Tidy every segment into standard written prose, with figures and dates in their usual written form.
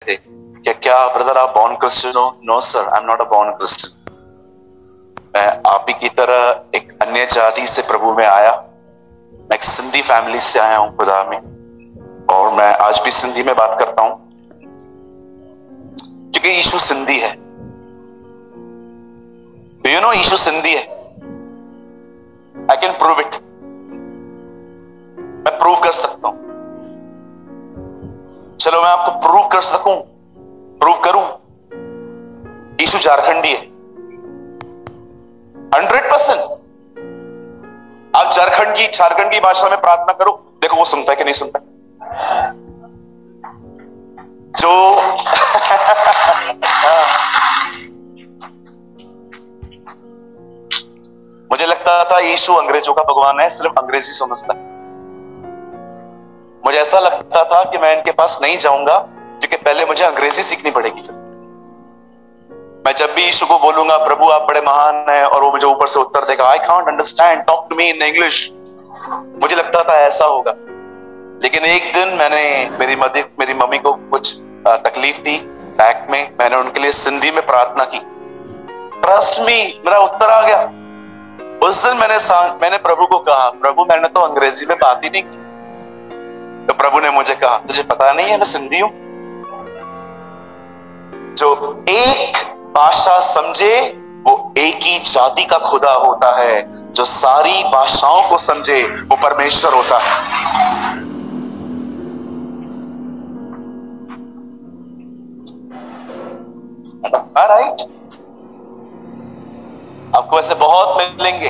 थे कि क्या ब्रदर आप बॉर्न क्रिश्चियन हो? No sir, I am not a born Christian. मैं आप ही की तरह एक अन्य जाति से प्रभु में आया। मैं एक सिंधी फैमिली से आया हूं खुदा में, और मैं आज भी सिंधी में बात करता हूं क्योंकि यीशु सिंधी है। यू नो यीशु सिंधी है। I can prove it. मैं प्रूव कर सकता हूं। चलो मैं आपको प्रूव कर सकूं, प्रूव करूं। यीशु झारखंडी है 100%। आप झारखंडी भाषा में प्रार्थना करो, देखो वो सुनता है कि नहीं सुनता। जो मुझे लगता था यीशु अंग्रेजों का भगवान है, सिर्फ अंग्रेजी समझता है। मुझे ऐसा लगता था कि मैं इनके पास नहीं जाऊंगा क्योंकि पहले मुझे अंग्रेजी सीखनी पड़ेगी। मैं जब भी यीशु को बोलूंगा प्रभु आप बड़े महान हैं, और वो मुझे ऊपर से उत्तर देगा I can't understand, talk to me in English. मुझे लगता था ऐसा होगा। लेकिन एक दिन मेरी मम्मी को कुछ तकलीफ थी बैक में। मैंने उनके लिए सिंधी में प्रार्थना की। ट्रस्ट मी, मेरा उत्तर आ गया। उस दिन मैंने प्रभु को कहा प्रभु मैंने तो अंग्रेजी में बात ही नहीं की। तो प्रभु ने मुझे कहा तुझे पता नहीं है मैं सिंधी हूं। जो एक भाषा समझे वो एक ही जाति का खुदा होता है, जो सारी भाषाओं को समझे वो परमेश्वर होता है। राइट? आपको ऐसे बहुत मिलेंगे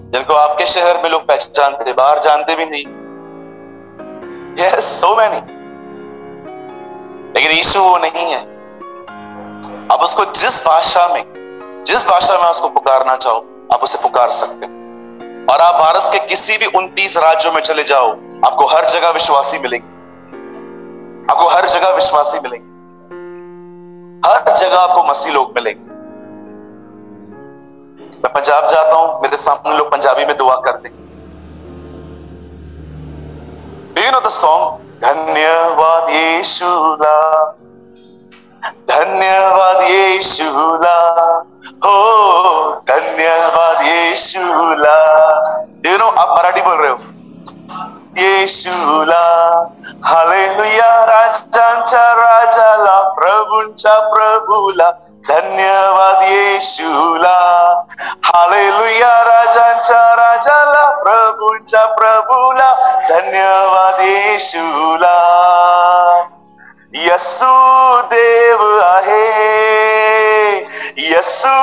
जिनको आपके शहर में लोग पहचानते, बाहर जानते भी नहीं। Yes, so many. लेकिन यीशु वो नहीं है। आप उसको जिस भाषा में उसको पुकारना चाहो आप उसे पुकार सकते हो। और आप भारत के किसी भी 29 राज्यों में चले जाओ, आपको हर जगह विश्वासी मिलेंगे। आपको हर जगह विश्वासी मिलेंगे। हर जगह आपको मसीह लोग मिलेंगे। मैं पंजाब जाता हूं, मेरे सामने लोग पंजाबी में दुआ करते। Do you know the song? धन्यवाद यीशुला, धन्यवाद यीशुला, हो धन्यवाद यीशुला। Do you know? आप मराठी बोल रहे हो। येशूला, हालेलुया, राजांच्या राजाला, प्रभूंच्या प्रभूला, धन्यवाद येशूला, हालेलुया, राजांच्या राजाला, प्रभूंच्या प्रभूला, धन्यवाद येशूला। यसू देव आहे, यसू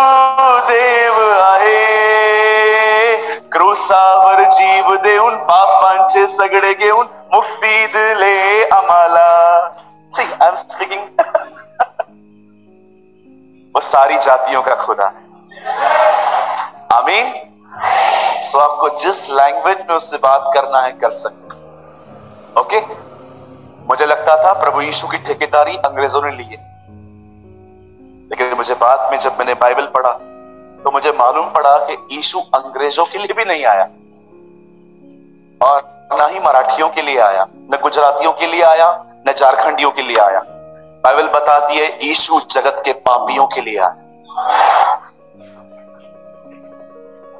देव आहे, क्रूसावर जीव देऊन पापांचे सगळे घेऊन मुक्ती दिले आम्हाला। See, I'm speaking. वो सारी जातियों का खुदा है। आमीन। सो आपको जिस लैंग्वेज में उससे बात करना है कर सकते। ओके? मुझे लगता था प्रभु यीशु की ठेकेदारी अंग्रेजों ने ली है, लेकिन मुझे बाद में जब मैंने बाइबल पढ़ा तो मुझे मालूम पड़ा कि यीशु अंग्रेजों के लिए भी नहीं आया, और ना ही मराठियों के लिए आया, न गुजरातियों के लिए आया, न झारखंडियों के लिए आया। बाइबल बताती है यीशु जगत के पापियों के लिए आया।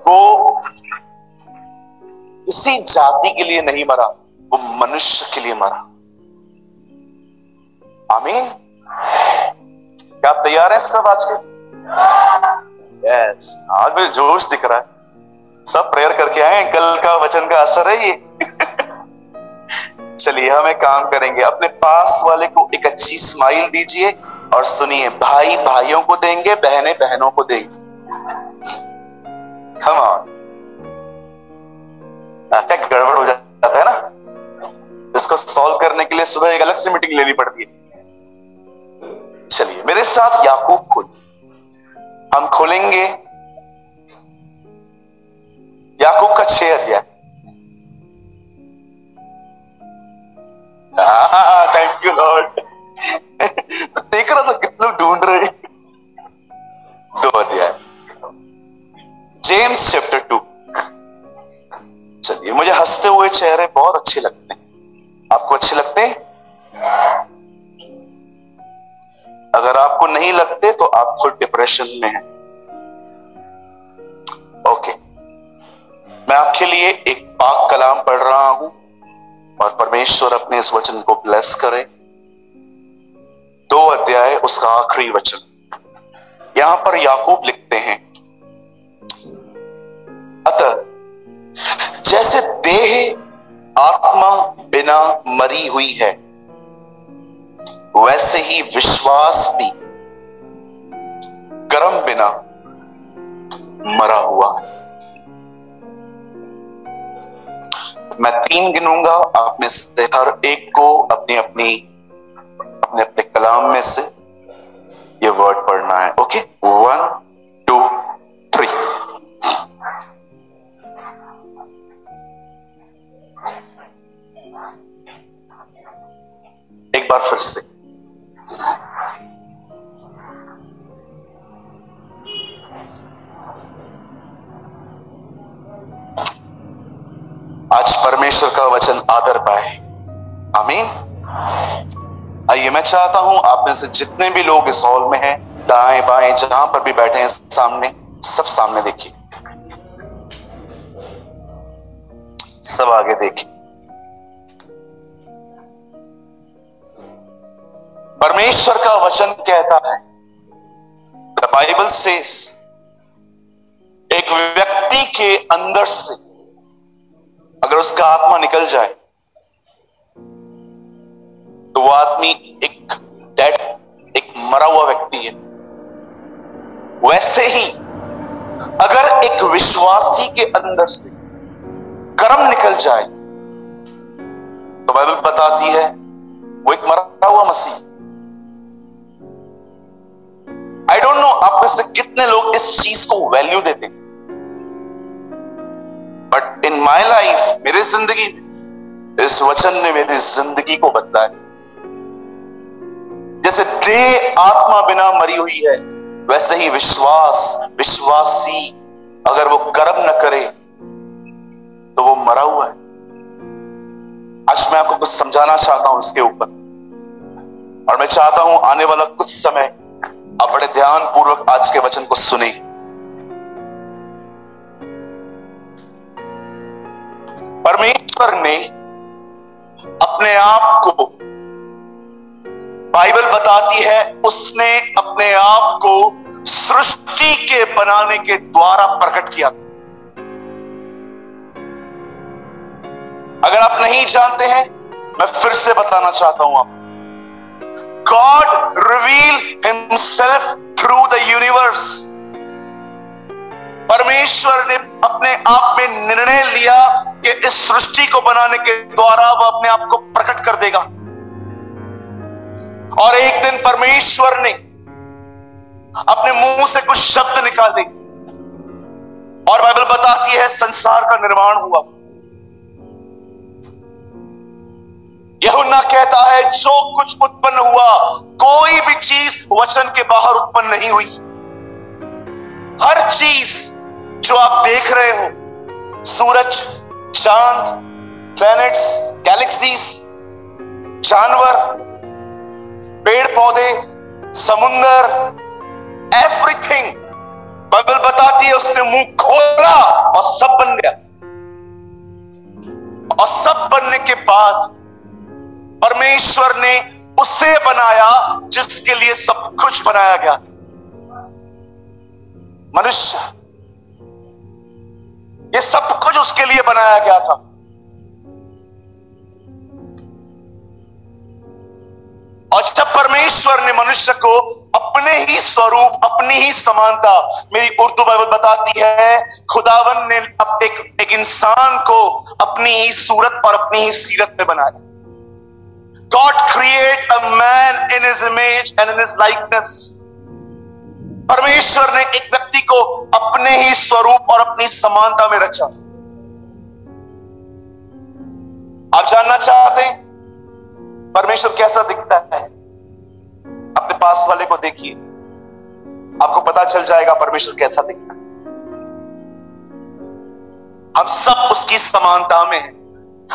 वो किसी जाति के लिए नहीं मरा, वो मनुष्य के लिए मरा। आमीन। क्या आप तैयार हैं सब आज के? यस, आज मुझे जोश दिख रहा है। सब प्रेयर करके आए, कल का वचन का असर है ये। चलिए हम एक काम करेंगे, अपने पास वाले को एक अच्छी स्माइल दीजिए और सुनिए, भाई भाइयों को देंगे, बहनें बहनों को देंगी। Come on. क्या गड़बड़ हो जाता है ना, इसको सॉल्व करने के लिए सुबह एक अलग से मीटिंग लेनी पड़ती है। चलिए मेरे साथ याकूब खोल, हम खोलेंगे याकूब का 6 अध्याय। Thank you Lord. देख रहा था कितने लोग ढूंढ रहे। 2 अध्याय, जेम्स चैप्टर 2। चलिए, मुझे हंसते हुए चेहरे बहुत अच्छे लगते हैं। आपको अच्छे लगते हैं? अगर आपको नहीं लगते तो आप खुद डिप्रेशन में हैं। ओके, मैं आपके लिए एक पाक कलाम पढ़ रहा हूं और परमेश्वर अपने इस वचन को ब्लेस करे। 2 अध्याय उसका आखिरी वचन। यहां पर याकूब लिखते हैं, अतः जैसे देह आत्मा बिना मरी हुई है, वैसे ही विश्वास भी कर्म बिना मरा हुआ है। मैं 3 गिनूंगा, आप में से हर एक को अपने अपने कलाम में से ये वर्ड पढ़ना है। ओके, 1 2 3। एक बार फिर से। आज परमेश्वर का वचन आदर पाए। आमीन। आइए, मैं चाहता हूं आप में से जितने भी लोग इस हॉल में हैं, दाएं बाएं जहां पर भी बैठे हैं, सामने, सब सामने देखिए, सब आगे देखिए। परमेश्वर का वचन कहता है, द बाइबल सेज, एक व्यक्ति के अंदर से अगर उसका आत्मा निकल जाए तो वो आदमी एक डेड, एक मरा हुआ व्यक्ति है। वैसे ही अगर एक विश्वासी के अंदर से कर्म निकल जाए तो बाइबल बताती है वो एक मरा हुआ मसीह। आई डोंट नो आप में से कितने लोग इस चीज को वैल्यू देते हैं, बट इन माई लाइफ, मेरी जिंदगी में इस वचन ने मेरी जिंदगी को बदला है। जैसे देह आत्मा बिना मरी हुई है, वैसे ही विश्वासी अगर वो कर्म न करे तो वो मरा हुआ है। आज मैं आपको कुछ समझाना चाहता हूं इसके ऊपर, और मैं चाहता हूं आने वाला कुछ समय आप बड़े ध्यान पूर्वक आज के वचन को सुने। परमेश्वर ने अपने आप को, बाइबल बताती है, उसने अपने आप को सृष्टि के बनाने के द्वारा प्रकट किया। अगर आप नहीं जानते हैं, मैं फिर से बताना चाहता हूं आपको, God revealed himself through the universe। परमेश्वर ने अपने आप में निर्णय लिया कि इस सृष्टि को बनाने के द्वारा वह अपने आप को प्रकट कर देगा। और एक दिन परमेश्वर ने अपने मुंह से कुछ शब्द निकाले और बाइबल बताती है संसार का निर्माण हुआ। यूहन्ना कहता है जो कुछ उत्पन्न हुआ, कोई भी चीज वचन के बाहर उत्पन्न नहीं हुई। हर चीज जो आप देख रहे हो, सूरज, चांद, प्लैनेट्स, गैलेक्सीज, जानवर, पेड़ पौधे, समुंदर, एवरीथिंग, बाइबल बताती है उसने मुंह खोला और सब बन गया। और सब बनने के बाद परमेश्वर ने उसे बनाया जिसके लिए सब कुछ बनाया गया। मनुष्य, ये सब कुछ उसके लिए बनाया गया था। और जब परमेश्वर ने मनुष्य को अपने ही स्वरूप, अपनी ही समानता, मेरी उर्दू बाइबल बताती है, खुदावन ने एक इंसान को अपनी ही सूरत और अपनी ही सीरत में बनाया। God create a man in his image and in his likeness। परमेश्वर ने एक व्यक्ति को अपने ही स्वरूप और अपनी समानता में रचा। आप जानना चाहते हैं परमेश्वर कैसा दिखता है? अपने पास वाले को देखिए, आपको पता चल जाएगा परमेश्वर कैसा दिखता है। हम सब उसकी समानता में हैं,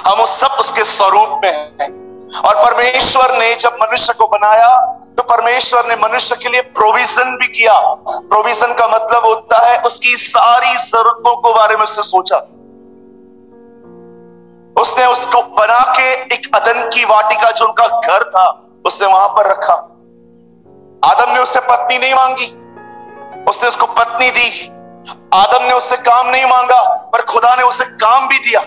हम सब उसके स्वरूप में हैं। और परमेश्वर ने जब मनुष्य को बनाया तो परमेश्वर ने मनुष्य के लिए प्रोविजन भी किया। प्रोविजन का मतलब होता है उसकी सारी जरूरतों को बारे में उसने सोचा। उसने उसको बना के एक अदन की वाटिका जो उनका घर था उसने वहां पर रखा। आदम ने उससे पत्नी नहीं मांगी, उसने उसको पत्नी दी। आदम ने उससे काम नहीं मांगा पर खुदा ने उसे काम भी दिया।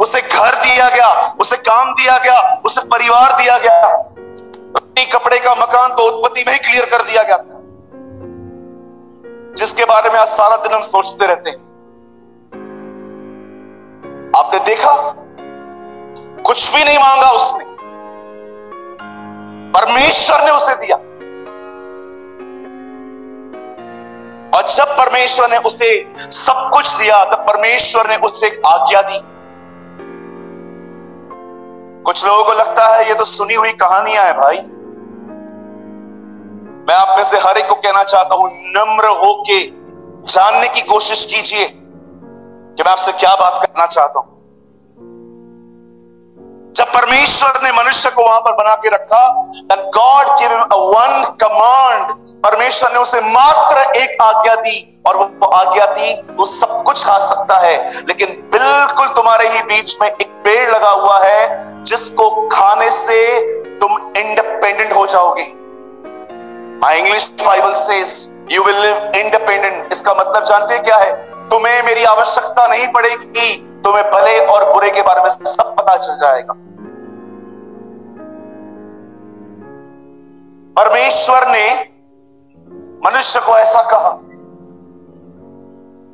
उसे घर दिया गया, उसे काम दिया गया, उसे परिवार दिया गया। रोटी कपड़े का मकान तो उत्पत्ति में ही क्लियर कर दिया गया था, जिसके बारे में आज सारा दिन हम सोचते रहते हैं। आपने देखा कुछ भी नहीं मांगा उसने, परमेश्वर ने उसे दिया। और जब परमेश्वर ने उसे सब कुछ दिया तब परमेश्वर ने उसे एक आज्ञा दी। कुछ लोगों को लगता है ये तो सुनी हुई कहानियां है। भाई मैं आप में से हर एक को कहना चाहता हूं, नम्र होके जानने की कोशिश कीजिए कि मैं आपसे क्या बात करना चाहता हूं। जब परमेश्वर ने मनुष्य को वहां पर बना के रखा, then God gave him a one command। परमेश्वर ने उसे मात्र एक आज्ञा दी और वो आज्ञा थी वो सब कुछ खा सकता है, लेकिन बिल्कुल तुम्हारे ही बीच में एक पेड़ लगा हुआ है जिसको खाने से तुम इंडिपेंडेंट हो जाओगे। My English Bible says you will live independent। इसका मतलब जानते हैं क्या है? तुम्हें मेरी आवश्यकता नहीं पड़ेगी, तुम्हें भले और बुरे के बारे में सब पता चल जाएगा। परमेश्वर ने मनुष्य को ऐसा कहा,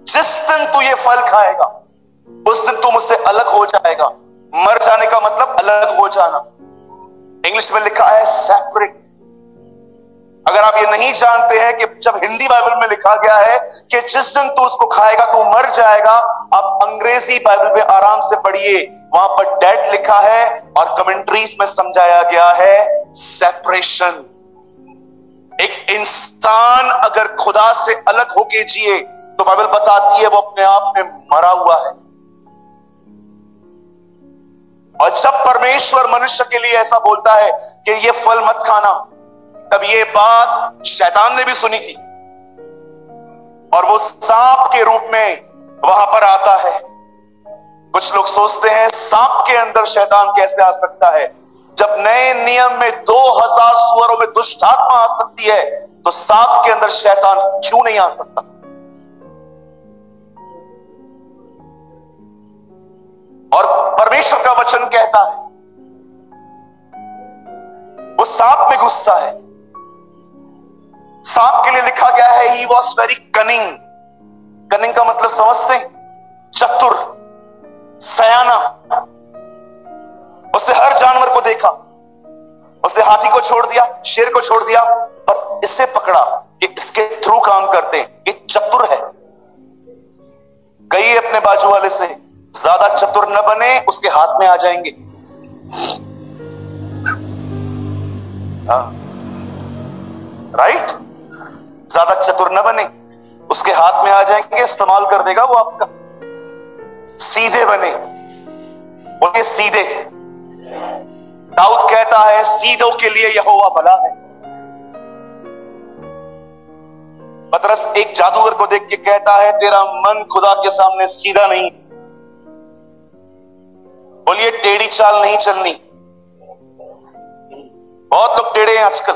जिस दिन तू ये फल खाएगा उस दिन तू मुझसे अलग हो जाएगा। मर जाने का मतलब अलग हो जाना। इंग्लिश में लिखा है सेपरेट। अगर आप ये नहीं जानते हैं कि जब हिंदी बाइबल में लिखा गया है कि जिस दिन तू उसको खाएगा तू मर जाएगा, आप अंग्रेजी बाइबल में आराम से पढ़िए, वहां पर डेड लिखा है और कमेंट्रीज में समझाया गया है सेपरेशन। एक इंसान अगर खुदा से अलग होके जिए तो बाइबल बताती है वो अपने आप में मरा हुआ है। और जब परमेश्वर मनुष्य के लिए ऐसा बोलता है कि ये फल मत खाना, तब ये बात शैतान ने भी सुनी थी और वो सांप के रूप में वहां पर आता है। कुछ लोग सोचते हैं सांप के अंदर शैतान कैसे आ सकता है? जब नए नियम में 2000 सुअरों में दुष्ट आत्मा आ सकती है तो सांप के अंदर शैतान क्यों नहीं आ सकता? और परमेश्वर का वचन कहता है वो सांप में घुसता है। सांप के लिए लिखा गया है he was very cunning. Cunning का मतलब समझते हैं? चतुर, सयाना। उसने हर जानवर को देखा, उसने हाथी को छोड़ दिया, शेर को छोड़ दिया और इसे पकड़ा कि इसके थ्रू काम करते हैं, ये चतुर है। कई अपने बाजू वाले से ज्यादा चतुर न बने, उसके हाथ में आ जाएंगे। राइट? ज्यादा चतुर न बने, उसके हाथ में आ जाएंगे, इस्तेमाल कर देगा वो आपका। सीधे बने, बोलिए सीधे। दाऊद कहता है सीधों के लिए यहोवा भला है। पतरस एक जादूगर को देख के कहता है तेरा मन खुदा के सामने सीधा नहीं। बोलिए टेढ़ी चाल नहीं चलनी। बहुत लोग टेढ़े हैं आजकल,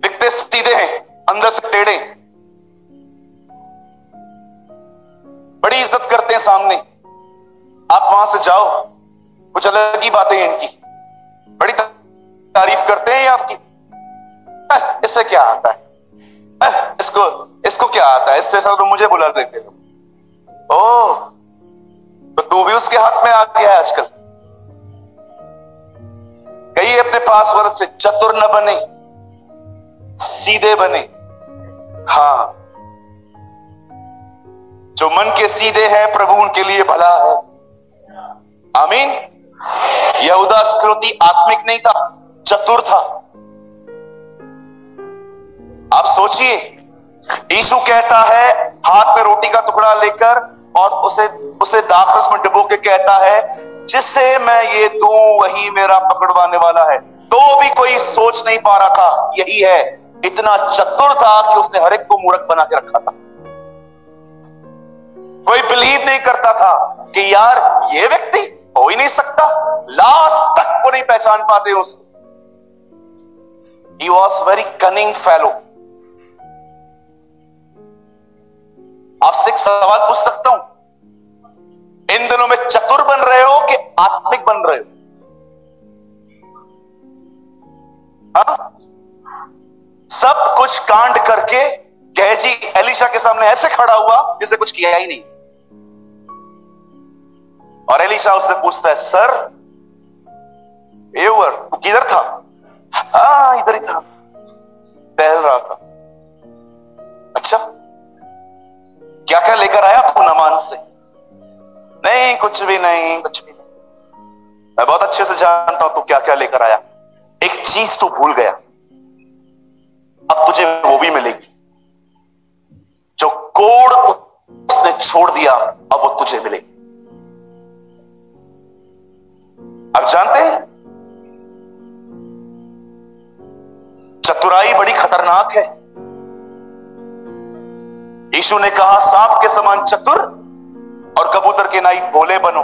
दिखते सीधे हैं, अंदर से टेढ़े। बड़ी इज्जत करते हैं सामने, आप वहां से जाओ, कुछ अलग ही बातें हैं इनकी। बड़ी तारीफ करते हैं आपकी, इससे क्या आता है, इसको क्या आता है, इससे तो मुझे बुला देते हो। ओह, तो तू भी उसके हाथ में आ गया है आजकल। कई अपने पास वर्ड से चतुर न बने, सीधे बने। हाँ, जो मन के सीधे हैं प्रभु उनके लिए भला है। आमीन। यहूदा इस्करियोती आत्मिक नहीं था, चतुर था। आप सोचिए, यीशु कहता है हाथ में रोटी का टुकड़ा लेकर और उसे उसे दाखरस में डुबो के कहता है, जिसे मैं ये दूं वही मेरा पकड़वाने वाला है। तो भी कोई सोच नहीं पा रहा था यही है। इतना चतुर था कि उसने हर एक को मूर्ख बना के रखा था। कोई बिलीव नहीं करता था कि यार ये व्यक्ति हो ही नहीं सकता, लास्ट तक वो नहीं पहचान पाते उसको। He was very cunning fellow। आपसे एक सवाल पूछ सकता हूं, इन दिनों में चतुर बन रहे हो कि आत्मिक बन रहे हो? हाँ? सब कुछ कांड करके गेहजी एलीशा के सामने ऐसे खड़ा हुआ जिसने कुछ किया ही नहीं। और एलीशा उससे पूछता है, सर एवर तू किधर था? हाँ इधर ही था, टहल रहा था। अच्छा क्या क्या लेकर आया तू नामान से? नहीं कुछ भी नहीं, कुछ भी नहीं। मैं बहुत अच्छे से जानता हूं तू क्या क्या लेकर आया। एक चीज तू भूल गया, अब तुझे वो भी मिलेगी। जो कोड़ उसने छोड़ दिया अब वो तुझे मिलेगी। आप जानते हैं चतुराई बड़ी खतरनाक है। यीशु ने कहा, सांप के समान चतुर और कबूतर के नाई भोले बनो।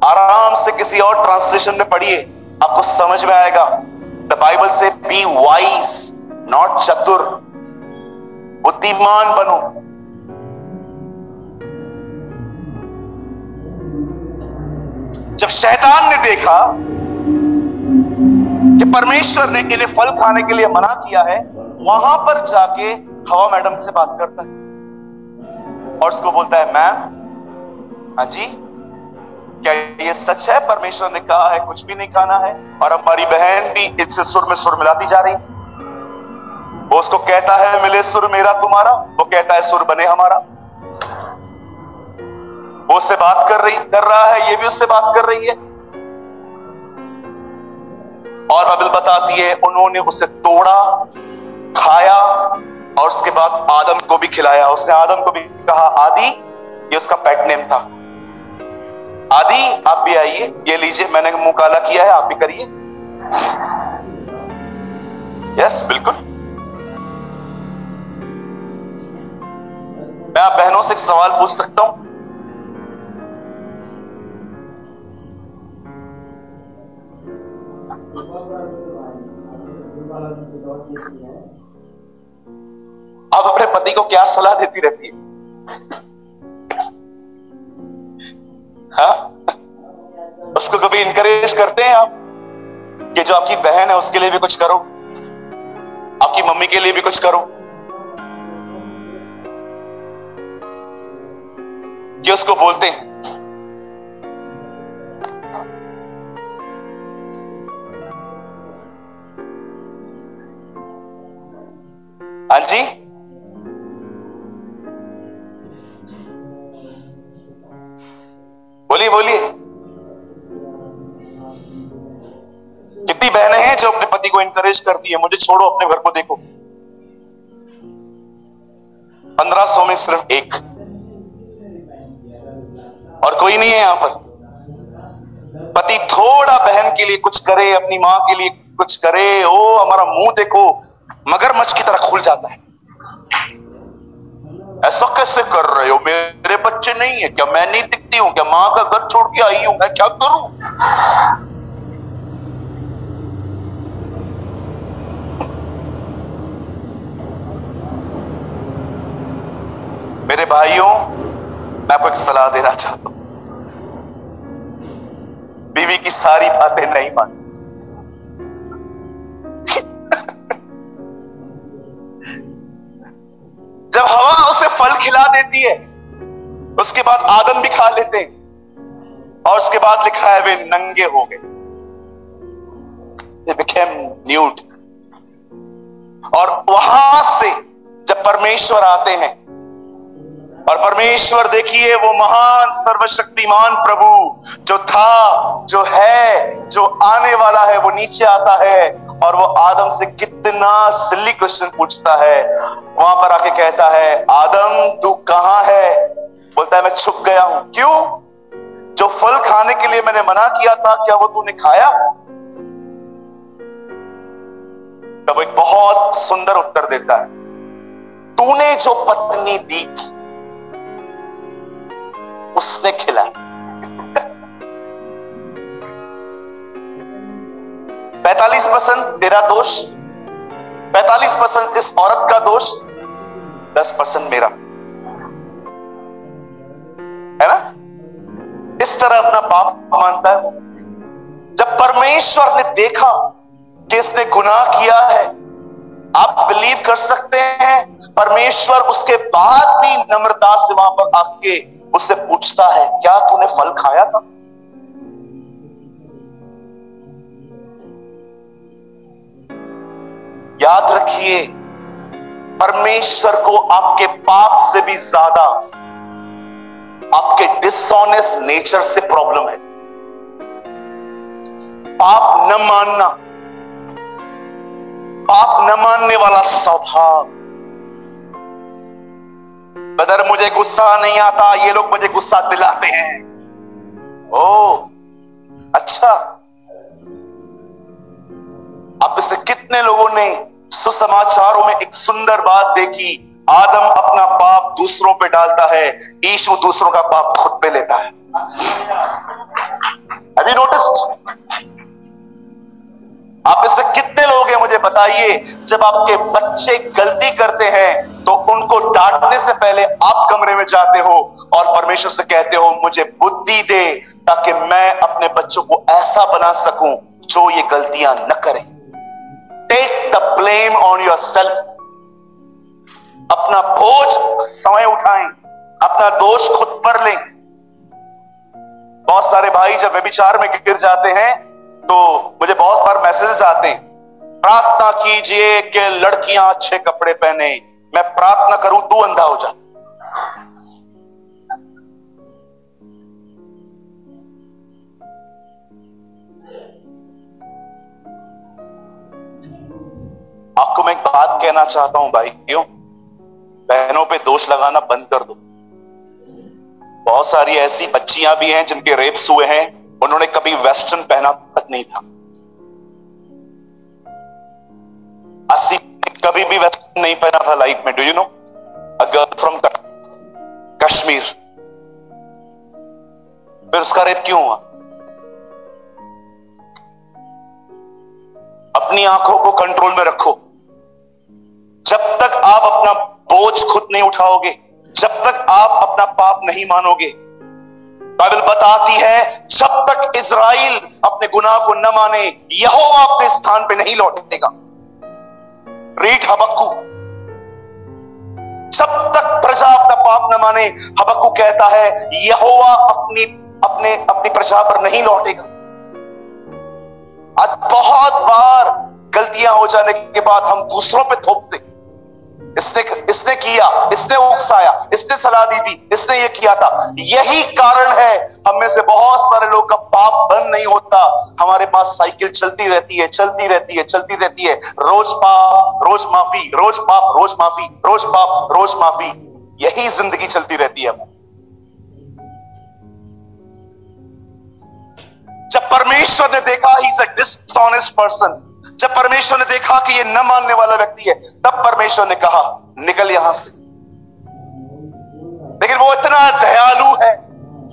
आराम से किसी और ट्रांसलेशन में पढ़िए, आपको समझ में आएगा। द बाइबल से बी वाइज, नॉट चतुर, बुद्धिमान बनो। जब शैतान ने देखा कि परमेश्वर ने इन्हें फल खाने के लिए मना किया है, वहां पर जाके हवा मैडम से बात करता है और उसको बोलता है, मैम, हाँ जी, क्या ये सच है परमेश्वर ने कहा है कुछ भी नहीं खाना है? और हमारी बहन भी इससे सुर में सुर मिलाती जा रही। वो उसको कहता है, मिले सुर मेरा तुम्हारा, वो कहता है सुर बने हमारा। वो उससे बात कर रहा है, ये भी उससे बात कर रही है। और बाइबल बताती है उन्होंने उसे तोड़ा, खाया और उसके बाद आदम को भी खिलाया। उसने आदम को भी कहा, आदि, ये उसका पेट नेम था, आदि आप भी आइए, ये लीजिए, मैंने मुंह काला किया है, आप भी करिए। यस बिल्कुल। मैं आप बहनों से एक सवाल पूछ सकता हूं? आप अपने पति को क्या सलाह देती रहती है? हाँ? उसको कभी इनकरेज करते हैं आप कि जो आपकी बहन है उसके लिए भी कुछ करो, आपकी मम्मी के लिए भी कुछ करो, कि उसको बोलते हैं? हाँ जी, बोलिए बोलिए। कितनी बहनें हैं जो अपने पति को इनकरेज करती है, मुझे छोड़ो अपने घर को देखो? 1500 में सिर्फ एक, और कोई नहीं है यहां पर। पति थोड़ा बहन के लिए कुछ करे, अपनी मां के लिए कुछ करे, ओ हमारा मुंह देखो मगरमच्छ की तरह खुल जाता है। ऐसा कैसे कर रहे हो? मेरे बच्चे नहीं है क्या? मैं नहीं दिखती हूं क्या? मां का घर छोड़ के आई हूं, मैं क्या करूं? मेरे भाइयों, मैं आपको एक सलाह देना चाहता हूं, बीवी की सारी बातें नहीं मान। जब हवा उसे फल खिला देती है, उसके बाद आदम भी खा लेते हैं, और उसके बाद लिखा है वे नंगे हो गए, they became nude। और वहां से जब परमेश्वर आते हैं, और परमेश्वर देखिए वो महान सर्वशक्तिमान प्रभु जो था, जो है, जो आने वाला है, वो नीचे आता है और वो आदम से कितना सिली क्वेश्चन पूछता है। वहां पर आके कहता है, आदम तू कहां है? बोलता है मैं छुप गया हूं। क्यों? जो फल खाने के लिए मैंने मना किया था, क्या वो तूने खाया? तब एक बहुत सुंदर उत्तर देता है, तूने जो पत्नी दी थी उसने खिलाया। 45% तेरा दोष, 45% इस औरत का दोष, 10% मेरा, है ना? इस तरह अपना पाप मानता है। जब परमेश्वर ने देखा कि इसने गुनाह किया है, आप बिलीव कर सकते हैं, परमेश्वर उसके बाद भी नम्रता से वहां पर आके उससे पूछता है, क्या तूने फल खाया था? याद रखिए, परमेश्वर को आपके पाप से भी ज्यादा आपके डिसऑनेस्ट नेचर से प्रॉब्लम है। पाप न मानना, पाप न मानने वाला स्वभाव। बदर मुझे गुस्सा नहीं आता, ये लोग मुझे गुस्सा दिलाते हैं। ओ अच्छा, आप इससे कितने लोगों ने सुसमाचारों में एक सुंदर बात देखी, आदम अपना पाप दूसरों पे डालता है, यीशु दूसरों का पाप खुद पे लेता है। Have you noticed? आप इससे कितने लोग हैं मुझे बताइए, जब आपके बच्चे गलती करते हैं तो उनको डांटने से पहले आप कमरे में जाते हो और परमेश्वर से कहते हो, मुझे बुद्धि दे ताकि मैं अपने बच्चों को ऐसा बना सकूं जो ये गलतियां न करें। Take the blame on yourself. अपना बोझ समय उठाएं, अपना दोष खुद पर लें। बहुत सारे भाई जब व्यभिचार में गिर जाते हैं तो मुझे बहुत बार मैसेजेस आते हैं, प्रार्थना कीजिए कि लड़कियां अच्छे कपड़े पहने। मैं प्रार्थना करूं तू अंधा हो जा। आपको मैं एक बात कहना चाहता हूं भाइयों, बहनों पे दोष लगाना बंद कर दो। बहुत सारी ऐसी बच्चियां भी हैं जिनके रेप्स हुए हैं, उन्होंने कभी वेस्टर्न पहना तक नहीं था। अस्सी कभी भी वेस्टर्न नहीं पहना था लाइफ में। Do you no, a girl from Kashmir, फिर उसका रेप क्यों हुआ? अपनी आंखों को कंट्रोल में रखो। जब तक आप अपना बोझ खुद नहीं उठाओगे, जब तक आप अपना पाप नहीं मानोगे, बाइबल बताती है जब तक इज़राइल अपने गुनाह को न माने, यहोवा अपने स्थान पे नहीं लौटेगा। रीड हबक्कू। जब तक प्रजा अपना पाप न माने, हबक्कू कहता है यहोवा अपनी प्रजा पर नहीं लौटेगा। आज बहुत बार गलतियां हो जाने के बाद हम दूसरों पे थोपते, इसने किया, इसने उकसाया, इसने सलाह दी थी, इसने ये किया था। यही कारण है हम में से बहुत सारे लोग का पाप बंद नहीं होता। हमारे पास साइकिल चलती रहती है, चलती रहती है, चलती रहती है। रोज पाप, रोज माफी, रोज पाप, रोज माफी, रोज पाप, रोज माफी। यही जिंदगी चलती रहती है। जब परमेश्वर ने देखा he is a dishonest person, जब परमेश्वर ने देखा कि ये न मानने वाला व्यक्ति है, तब परमेश्वर ने कहा निकल यहां से। लेकिन वो इतना दयालु है,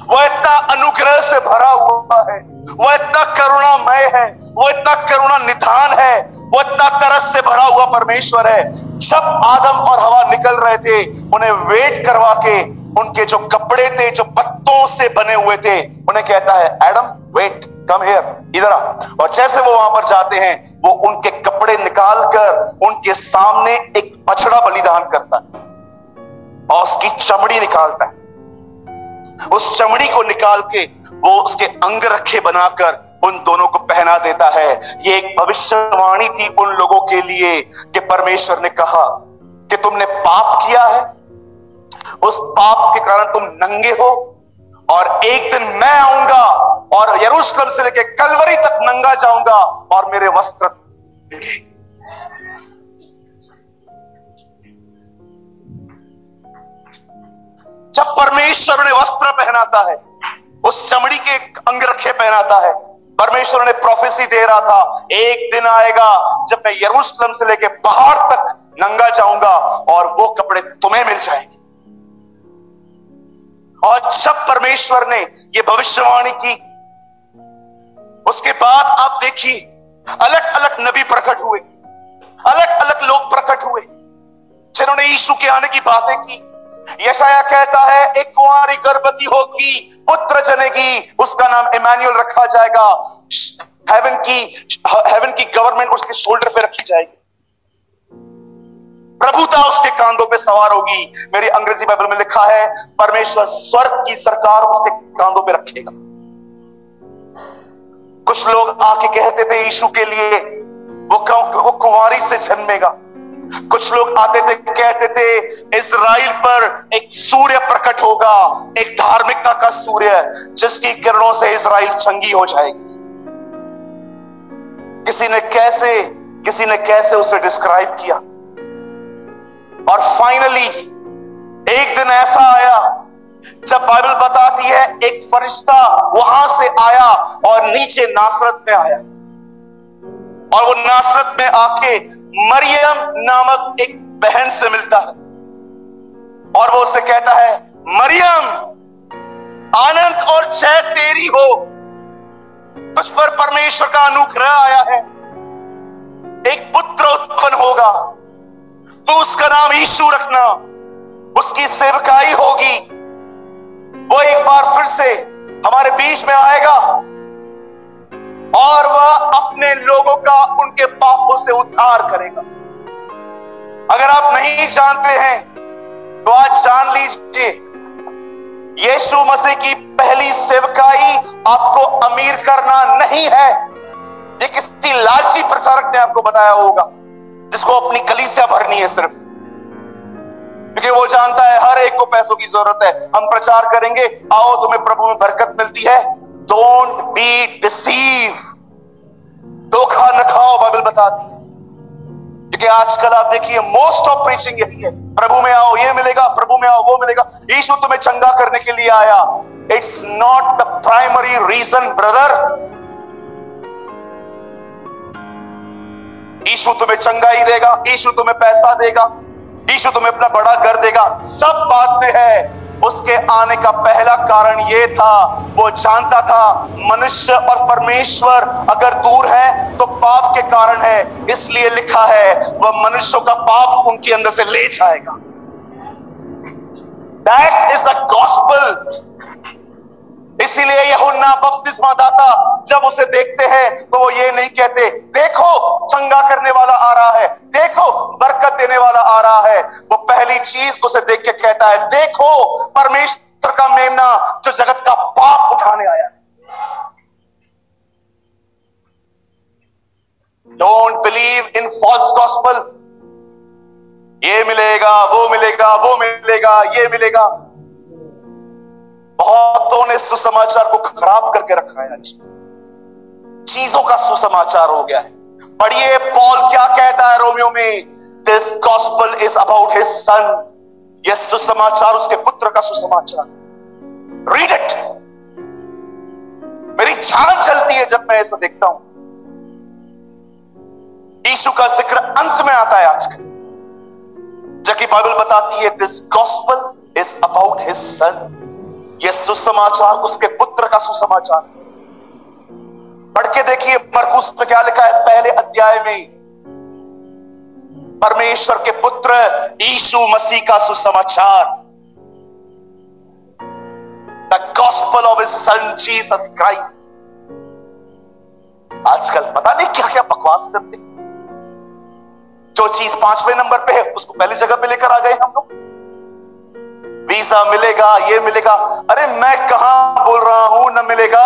वो इतना अनुग्रह से भरा हुआ है, वो इतना करुणामय है, वो इतना करुणा निधान है, वो इतना तरस से भरा हुआ परमेश्वर है। जब आदम और हवा निकल रहे थे, उन्हें वेट करवा के उनके जो कपड़े थे, जो पत्तों से बने हुए थे, उन्हें कहता है एडम वेट, कम हियर, इधर आ। और जैसे वो वहां पर जाते हैं, वो उनके कपड़े निकालकर उनके सामने एक बछड़ा बलिदान करता है और उसकी चमड़ी निकालता है। उस चमड़ी को निकाल के वो उसके अंग रखे बनाकर उन दोनों को पहना देता है। ये एक भविष्यवाणी थी उन लोगों के लिए कि परमेश्वर ने कहा कि तुमने पाप किया है, उस पाप के कारण तुम नंगे हो, और एक दिन मैं आऊंगा और यरूशलेम से लेकर कलवरी तक नंगा जाऊंगा और मेरे वस्त्र। जब परमेश्वर उन्हें वस्त्र पहनाता है, उस चमड़ी के अंगरखे पहनाता है। परमेश्वर ने प्रोफेसी दे रहा था, एक दिन आएगा जब मैं यरूशलेम से लेके पहाड़ तक नंगा जाऊंगा और वो कपड़े तुम्हें मिल जाएंगे। और जब परमेश्वर ने ये भविष्यवाणी की, उसके बाद आप देखिए अलग अलग नबी प्रकट हुए, अलग अलग लोग प्रकट हुए जिन्होंने यीशु के आने की बातें की। यशाया कहता है एक कुंवारी गर्भवती होगी, पुत्र जनेगी, उसका नाम इमैनुअल रखा जाएगा। हेवन की गवर्नमेंट उसके शोल्डर पे रखी जाएगी, प्रभुता उसके कांधों पे सवार होगी। मेरी अंग्रेजी बाइबल में लिखा है परमेश्वर स्वर्ग की सरकार उसके कांधों पे रखेगा। कुछ लोग आके कहते थे यीशु के लिए वो कुंवारी से जन्मेगा। कुछ लोग आते थे कहते थे इज़राइल पर एक सूर्य प्रकट होगा, एक धार्मिकता का सूर्य जिसकी किरणों से इज़राइल चंगी हो जाएगी। किसी ने कैसे उसे डिस्क्राइब किया। और फाइनली एक दिन ऐसा आया जब बाइबल बताती है एक फरिश्ता वहां से आया और नीचे नासरत में आया, और वो नासरत में आके मरियम नामक एक बहन से मिलता है और वो उससे कहता है मरियम आनंद और जय तेरी हो, तुझ पर परमेश्वर का अनुग्रह आया है, एक पुत्र उत्पन्न होगा, तो उसका नाम यीशु रखना, उसकी सेवकाई होगी। वो एक बार फिर से हमारे बीच में आएगा और वह अपने लोगों का उनके पापों से उद्धार करेगा। अगर आप नहीं जानते हैं तो आज जान लीजिए, यीशु मसीह की पहली सेवकाई आपको अमीर करना नहीं है। ये किसी लालची प्रचारक ने आपको बताया होगा जिसको अपनी कलीसिया भरनी है सिर्फ, क्योंकि वो जानता है हर एक को पैसों की जरूरत है। हम प्रचार करेंगे, आओ तुम्हें प्रभु में बरकत मिलती है। डोंट बी डिसीव, धोखा न खाओ, बाइबल बताती है। क्योंकि आजकल आप देखिए मोस्ट ऑफ प्रीचिंग यही है, प्रभु में आओ ये मिलेगा, प्रभु में आओ वो मिलेगा। यीशु तुम्हें चंगा करने के लिए आया। It's not the primary reason brother. Yeshu तुम्हें चंगाई देगा, यीशु तुम्हें पैसा देगा, यीशु तुम्हें अपना बड़ा घर देगा, सब बात में है। उसके आने का पहला कारण यह था, वो जानता था मनुष्य और परमेश्वर अगर दूर है तो पाप के कारण है, इसलिए लिखा है वह मनुष्यों का पाप उनके अंदर से ले जाएगा। That is a gospel. इसीलिए यूहन्ना बपतिस्मा दाता जब उसे देखते हैं तो वो ये नहीं कहते देखो चंगा करने वाला आ रहा है, देखो बरकत देने वाला आ रहा है। वो पहली चीज उसे देख के कहता है देखो परमेश्वर का मेमना जो जगत का पाप उठाने आया। Don't believe in false gospel. ये मिलेगा, वो मिलेगा, वो मिलेगा, ये मिलेगा। बहुतों ने सुसमाचार को खराब करके रखा है। आज चीजों का सुसमाचार हो गया है। पढ़िए पॉल क्या कहता है रोमियो में, this gospel is about his son. यह सुसमाचार उसके पुत्र का सुसमाचार। Read it. मेरी जान चलती है जब मैं ऐसा देखता हूं। यीशु का जिक्र अंत में आता है आजकल, जबकि बाइबल बताती है this gospel is about his son. यह सुसमाचार उसके पुत्र का सुसमाचार। पढ़ के देखिए मरकुस में क्या लिखा है पहले अध्याय में, परमेश्वर के पुत्र यीशु मसीह का सुसमाचार। The gospel of his son Jesus Christ. आजकल पता नहीं क्या क्या बकवास करते, जो चीज 5वें नंबर पे है उसको पहली जगह पे लेकर आ गए हम लोग। वीजा मिलेगा, ये मिलेगा। अरे मैं कहां बोल रहा हूं न मिलेगा,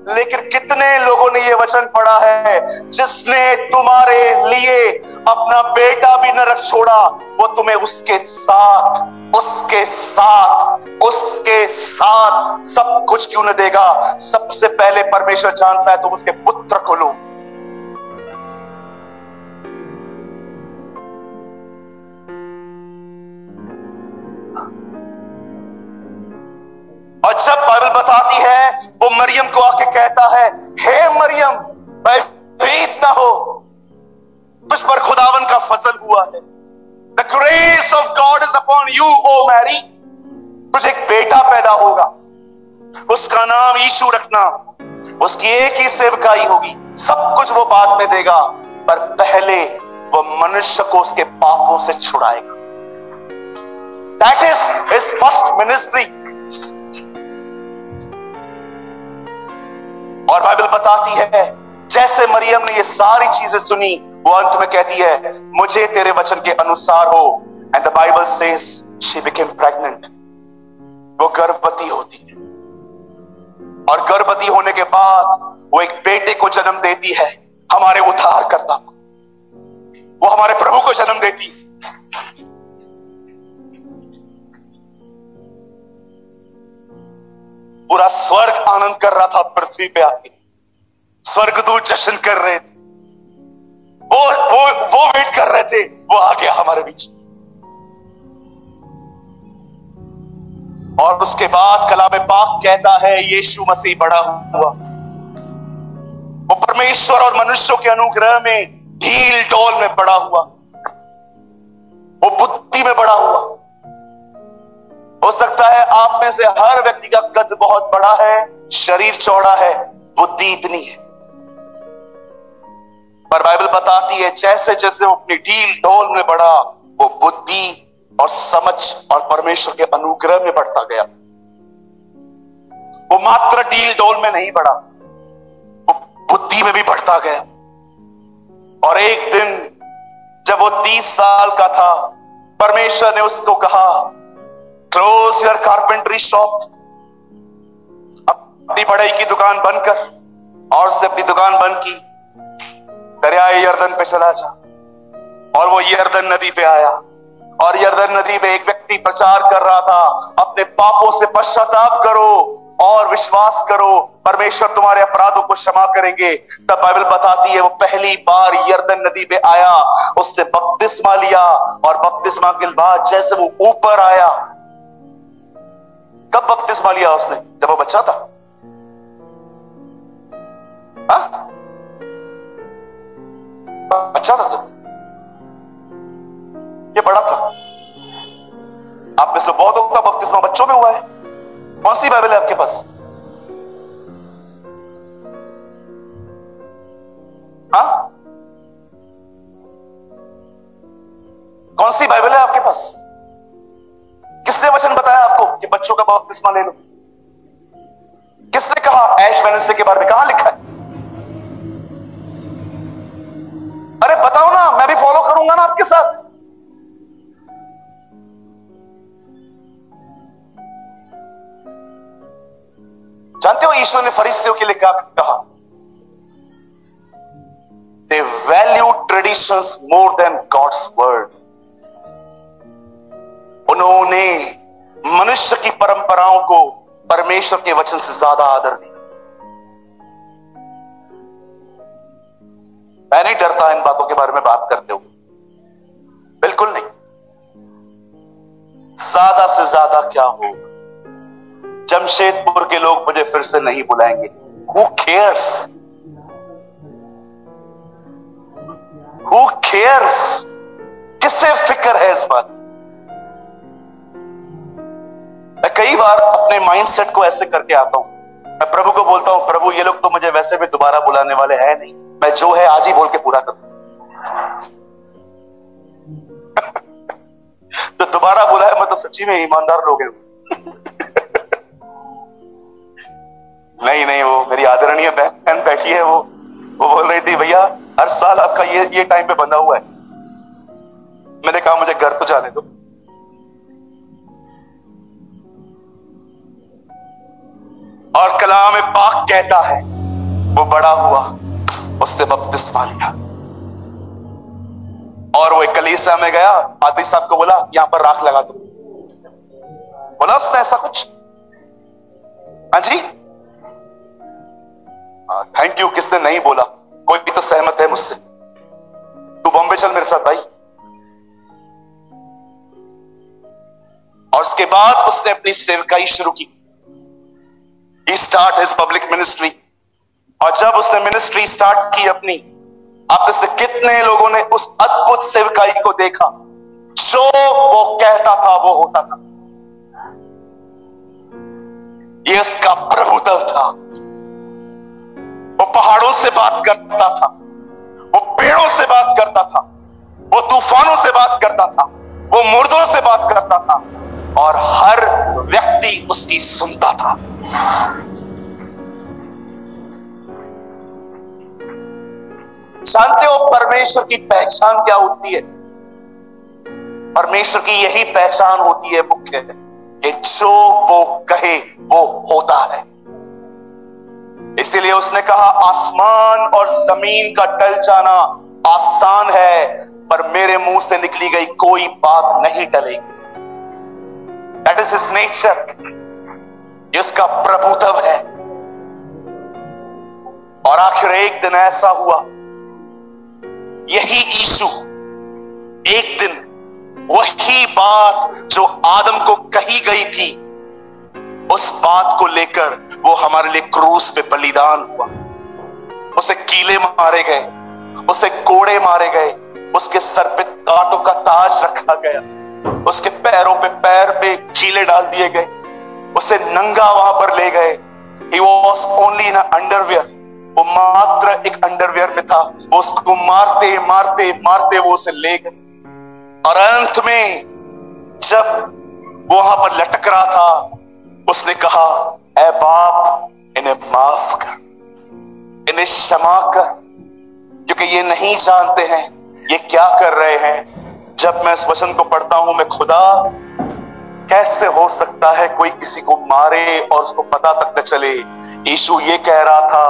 लेकिन कितने लोगों ने ये वचन पढ़ा है, जिसने तुम्हारे लिए अपना बेटा भी न रख छोड़ा, वो तुम्हें उसके साथ उसके साथ उसके साथ सब कुछ क्यों न देगा। सबसे पहले परमेश्वर जानता है तुम उसके पुत्र को लो। जब बाइबल बताती है वो मरियम को आके कहता है, हे मरियम भयभीत ना हो, तुझ पर खुदावन का फजल हुआ है। The grace of God is upon you, O Mary। तुझे एक बेटा पैदा होगा, उसका नाम यीशु रखना, उसकी एक ही सेवकाई होगी, सब कुछ वो बाद में देगा, पर पहले वो मनुष्य को उसके पापों से छुड़ाएगा। That is his first ministry। और बाइबल बताती है जैसे मरियम ने ये सारी चीजें सुनी, वो अंत में कहती है, मुझे तेरे वचन के अनुसार हो। And the Bible says she became pregnant. वो गर्भवती होती है, और गर्भवती होने के बाद वो एक बेटे को जन्म देती है, हमारे उद्धारकर्ता को। वो हमारे प्रभु को जन्म देती है। पूरा स्वर्ग आनंद कर रहा था पृथ्वी पे आके, स्वर्गदूत जश्न कर रहे थे, वो वेट कर रहे थे, वो आ गया हमारे बीच। और उसके बाद कलाम पाक कहता है यीशु मसीह बड़ा हुआ। वो परमेश्वर और मनुष्यों के अनुग्रह में ढील डोल में बड़ा हुआ, वो बुद्धि में बड़ा हुआ। हो सकता है आप में से हर व्यक्ति का कद बहुत बड़ा है, शरीर चौड़ा है, बुद्धि इतनी है, पर बाइबल बताती है जैसे जैसे वो अपनी ढील ढोल में बढ़ा, वो बुद्धि और समझ और परमेश्वर के अनुग्रह में बढ़ता गया। वो मात्र ढील ढोल में नहीं बढ़ा, वो बुद्धि में भी बढ़ता गया। और एक दिन जब वो 30 साल का था, परमेश्वर ने उसको कहा, क्लोज योर कारपेंटरी शॉप, अपनी बढ़ई की दुकान बंद कर, और उससे अपनी दुकान बंद की, दरियाए यर्दन पे चला जा। और वो यर्दन नदी पे आया, और यर्दन नदी पे एक व्यक्ति प्रचार कर रहा था, अपने पापों से पश्चाताप करो और विश्वास करो, परमेश्वर तुम्हारे अपराधों को क्षमा करेंगे। तब बाइबल बताती है वो पहली बार यर्दन नदी पे आया, उसने बपतिस्मा लिया, और बपतिस्मा के बाद जैसे वो ऊपर आया, कब बपतिस्मा लिया उसने? जब वो बच्चा था। हाँ? बच्चा था तो ये बड़ा था। आप में से बहुतों का बपतिस्मा बच्चों में हुआ है। कौन सी बाइबल है आपके पास? हाँ? कौन सी बाइबल है आपके पास? किसने वचन बताया आपको कि बच्चों का बपतिस्मा ले लो? किसने कहा ऐश वेडनेसडे के बारे में? कहां लिखा है? अरे बताओ ना, मैं भी फॉलो करूंगा ना आपके साथ। जानते हो ईश्वर ने फरीसियों के लिए क्या कहा? They value traditions more than God's word. उन्होंने मनुष्य की परंपराओं को परमेश्वर के वचन से ज्यादा आदर दिया। मैं नहीं डरता इन बातों के बारे में बात करते हुए, बिल्कुल नहीं। ज्यादा से ज्यादा क्या होगा? जमशेदपुर के लोग मुझे फिर से नहीं बुलाएंगे। Who cares? Who cares? किससे फिक्र है इस बात? मैं कई बार अपने माइंडसेट को ऐसे करके आता हूं, मैं प्रभु को बोलता हूं, प्रभु ये लोग तो मुझे वैसे भी दोबारा बुलाने वाले हैं नहीं, मैं जो है आज ही बोल के पूरा करूं। तो दोबारा बुलाया मतलब सच्ची में ईमानदार लोग हैं। नहीं, वो मेरी आदरणीय बहन बैठी है, वो बोल रही थी भैया हर साल आपका ये टाइम पे बंधा हुआ है। मैंने कहा मुझे घर तो जाने दो। और कलाम पाक कहता है वो बड़ा हुआ, उससे बपतिस्मा लिया, और वो एक कलीसिया में गया, पादरी साहब को बोला यहां पर राख लगा दो। बोला उसने ऐसा कुछ? हाँ जी, थैंक यू। किसने नहीं बोला? कोई भी तो सहमत है मुझसे। तू बॉम्बे चल मेरे साथ भाई। और उसके बाद उसने अपनी सेवकाई शुरू की। he start his public ministry। और जब उसने मिनिस्ट्री स्टार्ट की अपनी, आप में से कितने लोगों ने उस अद्भुत सेवकाई को देखा? जो वो कहता था वो होता था। ये उसका प्रभुत्व था। वो पहाड़ों से बात करता था, वो पेड़ों से बात करता था, वो तूफानों से बात करता था, वो मुर्दों से बात करता था, और हर व्यक्ति उसकी सुनता था। जानते हो परमेश्वर की पहचान क्या होती है? परमेश्वर की यही पहचान होती है मुख्य, कि जो वो कहे वो होता है। इसीलिए उसने कहा, आसमान और जमीन का टल जाना आसान है, पर मेरे मुंह से निकली गई कोई बात नहीं टलेगी। दैट इज हिज नेचर, ये उसका प्रभुत्व है। और आखिर एक दिन ऐसा हुआ, यही यीशु एक दिन वही बात जो आदम को कही गई थी, उस बात को लेकर वो हमारे लिए क्रूस पे बलिदान हुआ। उसे कीले मारे गए, उसे कोड़े मारे गए, उसके सर पे कांटों का ताज रखा गया, उसके पैरों पे पैर पे कीले डाल दिए गए, उसे नंगा वहां पर ले गए। He was only in an underwear, वो मात्र एक अंडरवियर में था। वो उसको मारते मारते मारते वो उसे ले गए, और अंत में जब वो वहां पर लटक रहा था, उसने कहा, ऐ बाप, इन्हें माफ कर, इन्हें क्षमा कर, क्योंकि ये नहीं जानते हैं ये क्या कर रहे हैं। जब मैं इस वचन को पढ़ता हूं, मैं खुदा, कैसे हो सकता है कोई किसी को मारे और उसको पता तक न चले? यीशु ये कह रहा था,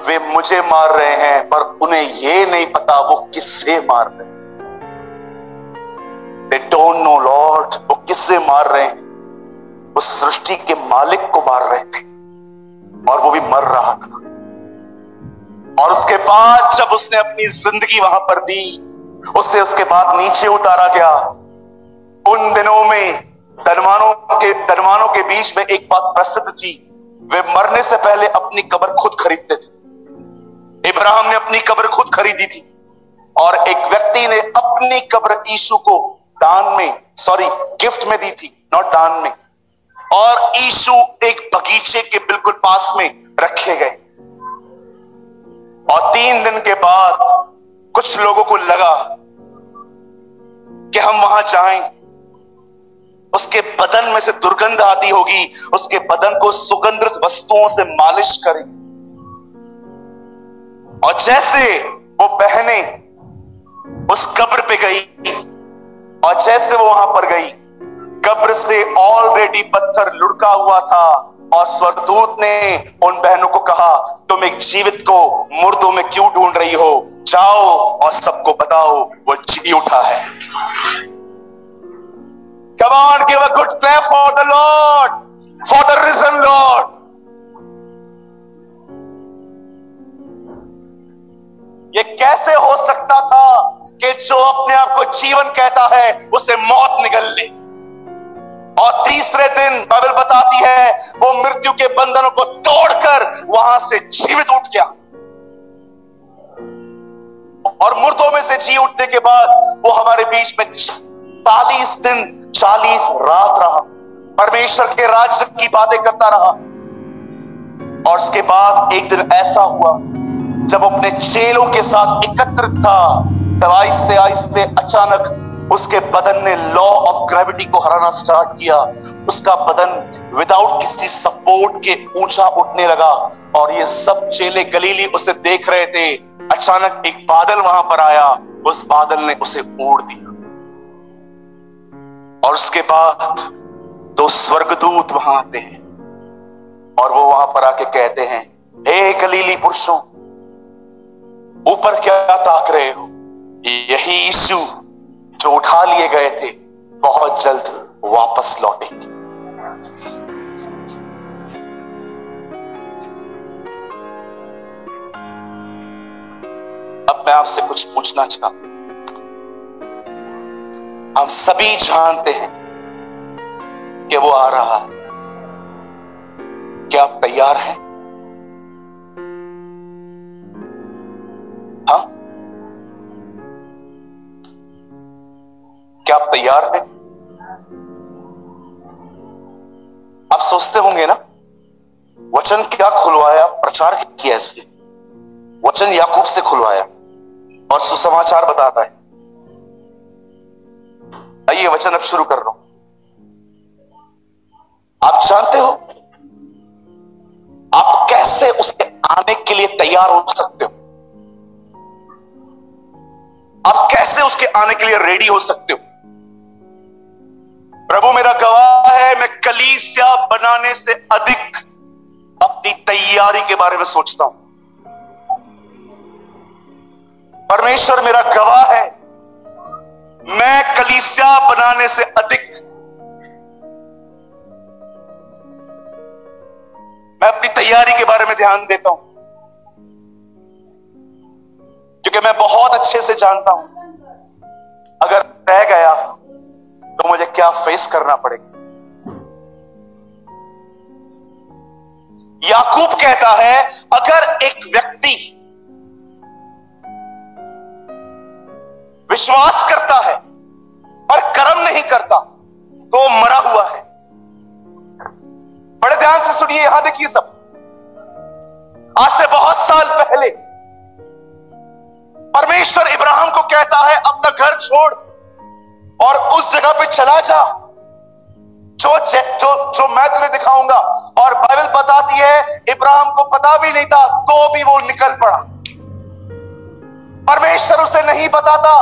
वे मुझे मार रहे हैं, पर उन्हें ये नहीं पता वो किससे मार रहे हैं। They don't know Lord, वो किससे मार रहे हैं? उस सृष्टि के मालिक को मार रहे थे, और वो भी मर रहा था। और उसके बाद जब उसने अपनी जिंदगी वहां पर दी, उससे उसके बाद नीचे उतारा गया। उन दिनों में धनवानों के बीच में एक बात प्रसिद्ध थी, वे मरने से पहले अपनी कब्र खुद खरीदते थे। इब्राहिम ने अपनी कब्र खुद खरीदी थी, और एक व्यक्ति ने अपनी कब्र यीशु को गिफ्ट में दी थी, नॉट दान में। और यीशु एक बगीचे के बिल्कुल पास में रखे गए। और 3 दिन के बाद कुछ लोगों को लगा कि हम वहां जाएं, उसके बदन में से दुर्गंध आती होगी, उसके बदन को सुगंधित वस्तुओं से मालिश करें। और जैसे वो बहने उस कब्र पे गई, और जैसे वो वहां पर गई, कब्र से ऑलरेडी पत्थर लुढ़का हुआ था, और स्वर्गदूत ने उन बहनों को कहा, तुम एक जीवित को मुर्दों में क्यों ढूंढ रही हो? जाओ और सबको बताओ वो जी उठा है। Come on, give a good clap for the Lord, for the risen Lord. ये कैसे हो सकता था कि जो अपने आप को जीवन कहता है उसे मौत निगल ले, और तीसरे दिन बाइबल बताती है वो मृत्यु के बंधनों को तोड़कर वहां से जीवित उठ गया। और मुर्दों में से जी उठने के बाद वो हमारे बीच में 40 दिन 40 रात रहा, परमेश्वर के राज्य की बातें करता रहा। और उसके बाद एक दिन ऐसा हुआ, जब अपने चेलों के साथ एकत्रित था, तब आहिस्ते आहिस्ते अचानक उसके बदन ने लॉ ऑफ ग्रेविटी को हराना स्टार्ट किया। उसका बदन विदाउट किसी सपोर्ट के ऊंचा उठने लगा, और ये सब चेले गलीली उसे देख रहे थे। अचानक एक बादल वहां पर आया, उस बादल ने उसे ओढ़ दिया। और उसके बाद 2 स्वर्गदूत वहां आते हैं, और वो वहां पर आके कहते हैं, हे गलीली पुरुषों, ऊपर क्या ताक रहे हो? यही यीशु जो उठा लिए गए थे बहुत जल्द वापस लौटेंगे। अब मैं आपसे कुछ पूछना चाहता हूं। हम सभी जानते हैं कि वो आ रहा है, क्या आप तैयार हैं? हाँ, क्या आप तैयार हैं? आप सोचते होंगे ना, वचन क्या खुलवाया, प्रचार किया इसलिए। वचन याकूब से खुलवाया और सुसमाचार बताता है। आइए वचन अब शुरू कर रहा हूं। आप जानते हो आप कैसे उसके आने के लिए तैयार हो सकते हो? आप कैसे उसके आने के लिए रेडी हो सकते हो? प्रभु मेरा गवाह है, मैं कलीसिया बनाने से अधिक अपनी तैयारी के बारे में सोचता हूं। परमेश्वर मेरा गवाह है, मैं कलीसिया बनाने से अधिक मैं अपनी तैयारी के बारे में ध्यान देता हूं, क्योंकि मैं बहुत अच्छे से जानता हूं अगर रह गया तो मुझे क्या फेस करना पड़ेगा। याकूब कहता है, अगर एक व्यक्ति विश्वास करता है पर कर्म नहीं करता तो मरा हुआ है। बड़े ध्यान से सुनिए, यहां देखिए सब। आज से बहुत साल पहले परमेश्वर इब्राहिम को कहता है, अपना घर छोड़ और उस जगह पे चला जा जो मैं तुझे दिखाऊंगा। और बाइबल बताती है इब्राहिम को पता भी नहीं था तो भी वो निकल पड़ा। परमेश्वर उसे नहीं बताता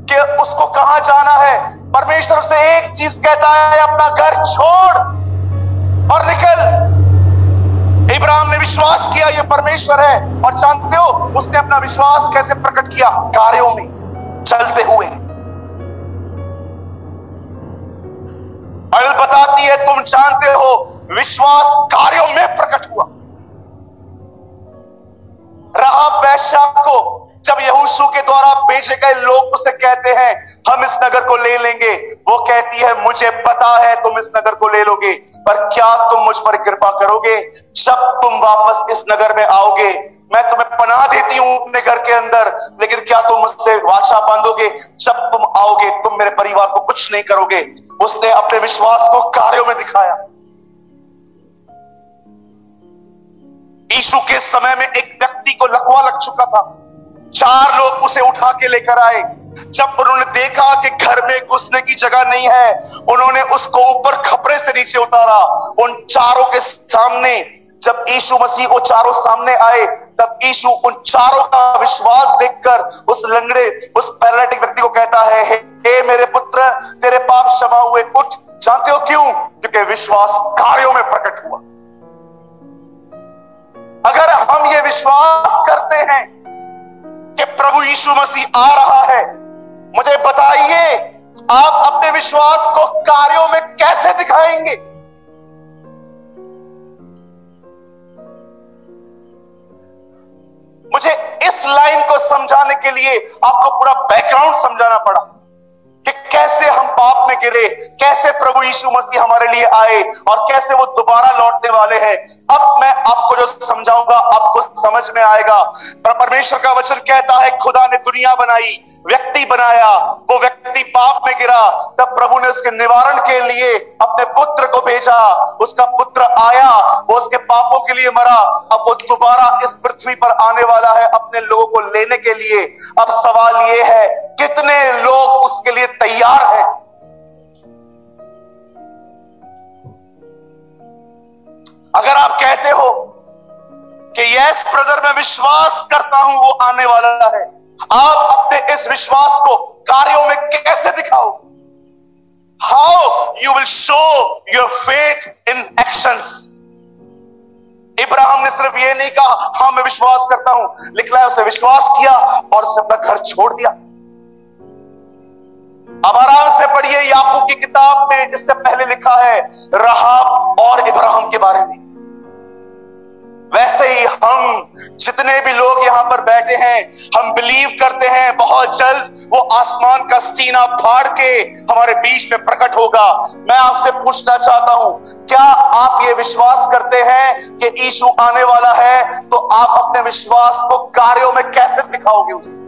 कि उसको कहां जाना है। परमेश्वर उसे एक चीज कहता है, अपना घर छोड़ और निकल। इब्राहिम ने विश्वास किया ये परमेश्वर है, और जानते हो उसने अपना विश्वास कैसे प्रकट किया? कार्यों में, चलते हुए। बाइबल बताती है, तुम जानते हो विश्वास कार्यों में प्रकट हुआ। राहाब वेश्या को जब यहोशू के द्वारा भेजे गए लोग उसे कहते हैं हम इस नगर को ले लेंगे, वो कहती है मुझे पता है तुम इस नगर को ले लोगे, पर क्या तुम मुझ पर कृपा करोगे? जब तुम वापस इस नगर में आओगे मैं तुम्हें पनाह देती हूं अपने घर के अंदर, लेकिन क्या तुम मुझसे वाचा बांधोगे? जब तुम आओगे तुम मेरे परिवार को कुछ नहीं करोगे। उसने अपने विश्वास को कार्यों में दिखाया। यीशु के समय में एक व्यक्ति को लकवा लग चुका था। 4 लोग उसे उठा के लेकर आए। जब उन्होंने देखा कि घर में घुसने की जगह नहीं है, उन्होंने उसको ऊपर खपरे से नीचे उतारा। उन चारों के सामने जब यीशु मसीह वो चारों सामने आए, तब यीशु उन चारों का विश्वास देखकर उस लंगड़े, उस पैरालिटिक व्यक्ति को कहता है, हे मेरे पुत्र, तेरे पाप क्षमा हुए, उठ। जानते हो क्यों? क्योंकि विश्वास कार्यों में प्रकट हुआ। अगर हम ये विश्वास करते हैं कि प्रभु यीशु मसीह आ रहा है, मुझे बताइए आप अपने विश्वास को कार्यों में कैसे दिखाएंगे? मुझे इस लाइन को समझाने के लिए आपको पूरा बैकग्राउंड समझाना पड़ा कि कैसे हम पाप में गिरे, कैसे प्रभु यीशु मसीह हमारे लिए आए और कैसे वो दोबारा लौटने वाले हैं। अब मैं आपको जो समझाऊंगा आपको समझ में आएगा। पर परमेश्वर का वचन कहता है खुदा ने दुनिया बनाई, व्यक्ति बनाया, वो व्यक्ति पाप में गिरा, तब प्रभु ने उसके निवारण के लिए अपने पुत्र को भेजा। उसका पुत्र आया, वो उसके पापों के लिए मरा, अब वो दोबारा इस पृथ्वी पर आने वाला है अपने लोगों को लेने के लिए। अब सवाल ये है कितने लोग उसके लिए तैयार हैं? अगर आप कहते हो कि यस ब्रदर मैं विश्वास करता हूं वो आने वाला है, आप अपने इस विश्वास को कार्यों में कैसे दिखाओ? How you will show your faith in actions. Ibrahim ने सिर्फ ये नहीं कहा हां मैं विश्वास करता हूं, लिखा है उसने विश्वास किया और उसने अपना घर छोड़ दिया। अब आराम से पढ़िए याकूब की किताब में, इससे पहले लिखा है राहाब और इब्राहिम के बारे में। वैसे ही हम जितने भी लोग यहां पर बैठे हैं, हम बिलीव करते हैं बहुत जल्द वो आसमान का सीना फाड़ के हमारे बीच में प्रकट होगा। मैं आपसे पूछना चाहता हूं, क्या आप ये विश्वास करते हैं कि यीशु आने वाला है? तो आप अपने विश्वास को कार्यों में कैसे दिखाओगे उसे?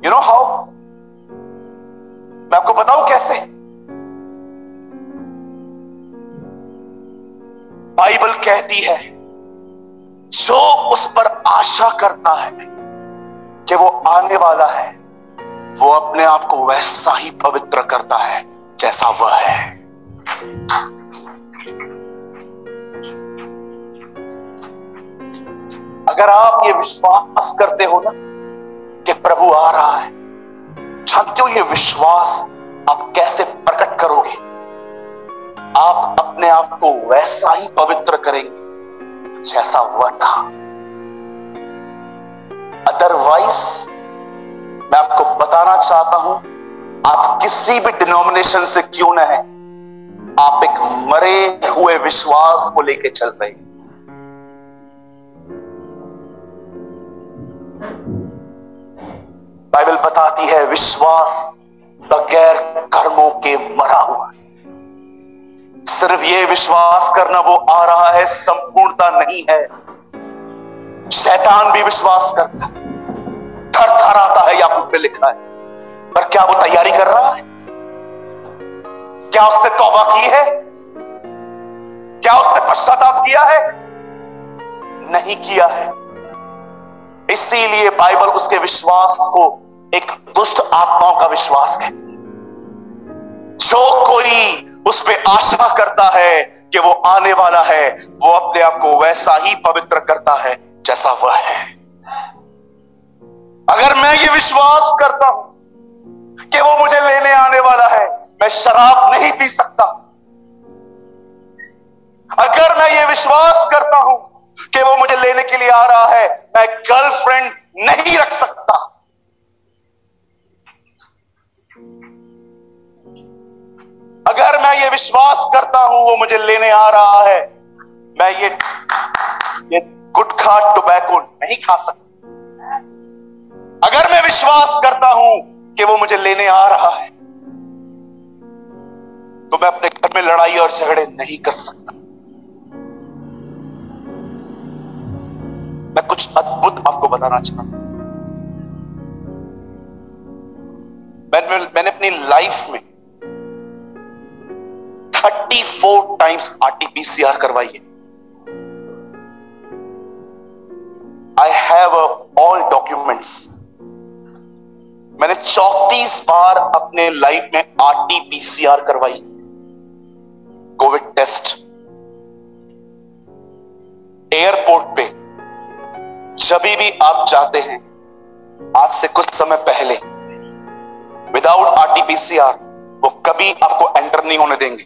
You know how? मैं आपको बताऊं कैसे। बाइबल कहती है जो उस पर आशा करता है कि वो आने वाला है, वो अपने आप को वैसा ही पवित्र करता है जैसा वह है। अगर आप ये विश्वास करते हो ना कि प्रभु आ रहा है, जानते हो ये विश्वास आप कैसे प्रकट करोगे? आप अपने आप को वैसा ही पवित्र करेंगे जैसा वह था। अदरवाइज मैं आपको बताना चाहता हूं, आप किसी भी डिनोमिनेशन से क्यों न हैं, आप एक मरे हुए विश्वास को लेके चल रहे हैं। बाइबल बताती है विश्वास बगैर कर्मों के मरा हुआ है। सिर्फ ये विश्वास करना वो आ रहा है संपूर्णता नहीं है। शैतान भी विश्वास करता है, थरथराता है, याकूब में लिखा है। पर क्या वो तैयारी कर रहा है? क्या उसने तौबा की है? क्या उसने पश्चाताप किया है? नहीं किया है। इसीलिए बाइबल उसके विश्वास को एक दुष्ट आत्माओं का विश्वास कहती है। जो कोई उस पे आशा करता है कि वो आने वाला है, वो अपने आप को वैसा ही पवित्र करता है जैसा वह है। अगर मैं ये विश्वास करता हूं कि वो मुझे लेने आने वाला है, मैं शराब नहीं पी सकता। अगर मैं ये विश्वास करता हूं कि वो मुझे लेने के लिए आ रहा है, मैं गर्लफ्रेंड नहीं रख सकता। अगर मैं ये विश्वास करता हूं वो मुझे लेने आ रहा है, मैं ये गुटखा टोबैको नहीं खा सकता। अगर मैं विश्वास करता हूं कि वो मुझे लेने आ रहा है, तो मैं अपने घर में लड़ाई और झगड़े नहीं कर सकता। मैं कुछ अद्भुत आपको बताना चाहता हूं। मैंने अपनी लाइफ में 34 टाइम्स RT-PCR करवाई है। I have all documents. मैंने 34 बार अपने लाइफ में RT-PCR करवाई, कोविड टेस्ट। एयरपोर्ट पे जब भी आप जाते हैं, आज से कुछ समय पहले विदाउट RT-PCR वो कभी आपको एंटर नहीं होने देंगे।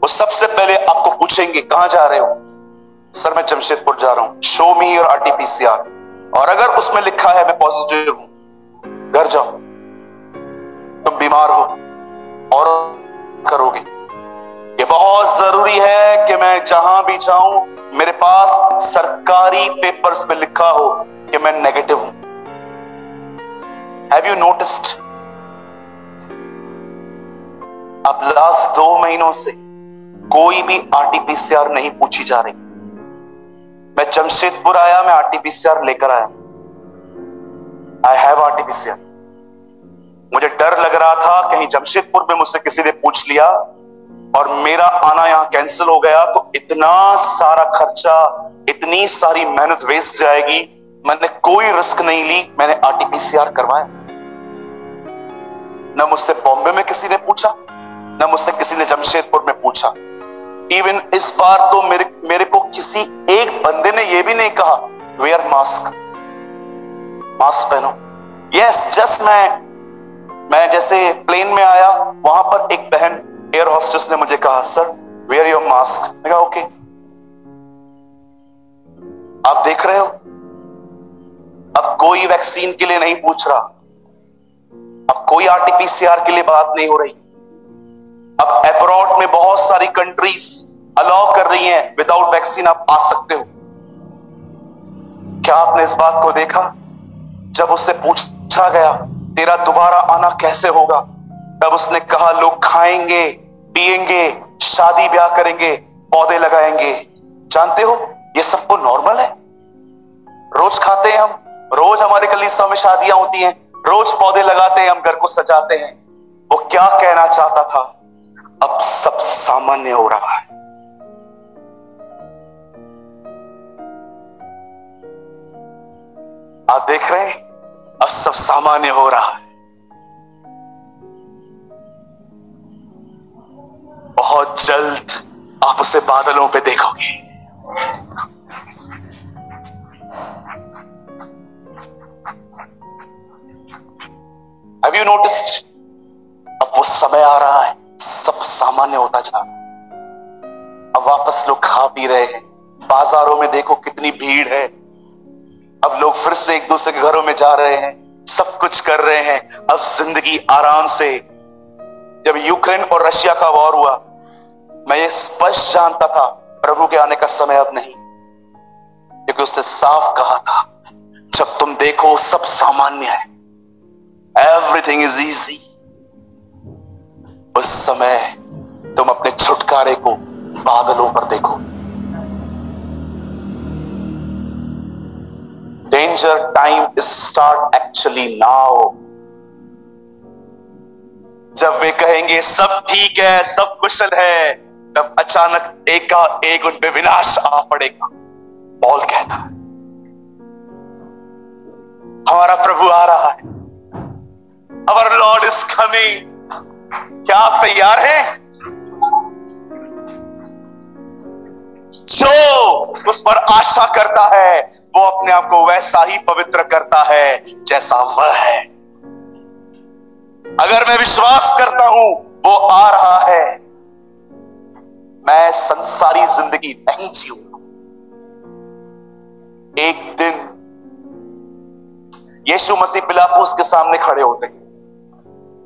वो सबसे पहले आपको पूछेंगे कहां जा रहे हो? सर मैं जमशेदपुर जा रहा हूं। Show me your RT-PCR। और अगर उसमें लिखा है मैं पॉजिटिव हूं, घर जाओ। तुम बीमार हो और करोगे। ये बहुत जरूरी है कि मैं जहां भी जाऊं मेरे पास सरकारी पेपर्स पे लिखा हो कि मैं नेगेटिव हूं। Have you noticed? अब लास्ट 2 महीनों से कोई भी RT-PCR नहीं पूछी जा रही। मैं जमशेदपुर आया, मैं RT-PCR लेकर आया। I have RT-PCR। मुझे डर लग रहा था कहीं जमशेदपुर में मुझसे किसी ने पूछ लिया और मेरा आना यहां कैंसिल हो गया तो इतना सारा खर्चा, इतनी सारी मेहनत वेस्ट जाएगी। मैंने कोई रिस्क नहीं ली, मैंने RT-PCR करवाया। न मुझसे बॉम्बे में किसी ने पूछा, न मुझसे किसी ने जमशेदपुर में पूछा। इवन इस बार तो मेरे को किसी एक बंदे ने यह भी नहीं कहा वेयर मास्क, मास्क पहनो। यस, जस्ट मैं जैसे प्लेन में आया, वहां पर एक बहन एयर होस्टेस ने मुझे कहा सर वेयर योर मास्क। मैं कहा ओके। आप देख रहे हो, अब कोई वैक्सीन के लिए नहीं पूछ रहा, अब कोई RT-PCR के लिए बात नहीं हो रही। अब अब्रॉड में बहुत सारी कंट्रीज अलाउ कर रही हैं विदाउट वैक्सीन आप आ सकते हो। क्या आपने इस बात को देखा? जब उससे पूछा गया तेरा दोबारा आना कैसे होगा, तब उसने कहा लोग खाएंगे, पिएंगे, शादी ब्याह करेंगे, पौधे लगाएंगे। जानते हो ये सबको नॉर्मल है, रोज खाते हैं हम, रोज हमारे कलीसिया में शादियां होती हैं, रोज पौधे लगाते हैं, हम घर को सजाते हैं। वो क्या कहना चाहता था? अब सब सामान्य हो रहा है। आप देख रहे हैं, अब सब सामान्य हो रहा है। बहुत जल्द आप उसे बादलों पे देखोगे। Have you noticed? अब वो समय आ रहा है, सब सामान्य होता जा रहा है। अब वापस लोग खा पी रहे हैं, बाजारों में देखो कितनी भीड़ है। अब लोग फिर से एक दूसरे के घरों में जा रहे हैं, सब कुछ कर रहे हैं। अब जिंदगी आराम से। जब यूक्रेन और रशिया का वॉर हुआ, मैं ये स्पष्ट जानता था प्रभु के आने का समय अब नहीं, क्योंकि उसने साफ कहा था जब तुम देखो सब सामान्य है, एवरीथिंग इज इजी, उस समय तुम अपने छुटकारे को बादलों पर देखो। Danger time is start actually now. जब वे कहेंगे सब ठीक है, सब कुशल है, तब अचानक एक उन पे विनाश आ पड़ेगा। पौल कहता है हमारा प्रभु आ रहा है, Our Lord is coming। क्या आप तैयार हैं? जो उस पर आशा करता है वो अपने आप को वैसा ही पवित्र करता है जैसा वह है। अगर मैं विश्वास करता हूं वो आ रहा है, मैं संसारी जिंदगी नहीं जीऊंगा। एक दिन यीशु मसीह पिलातुस के सामने खड़े होते हैं।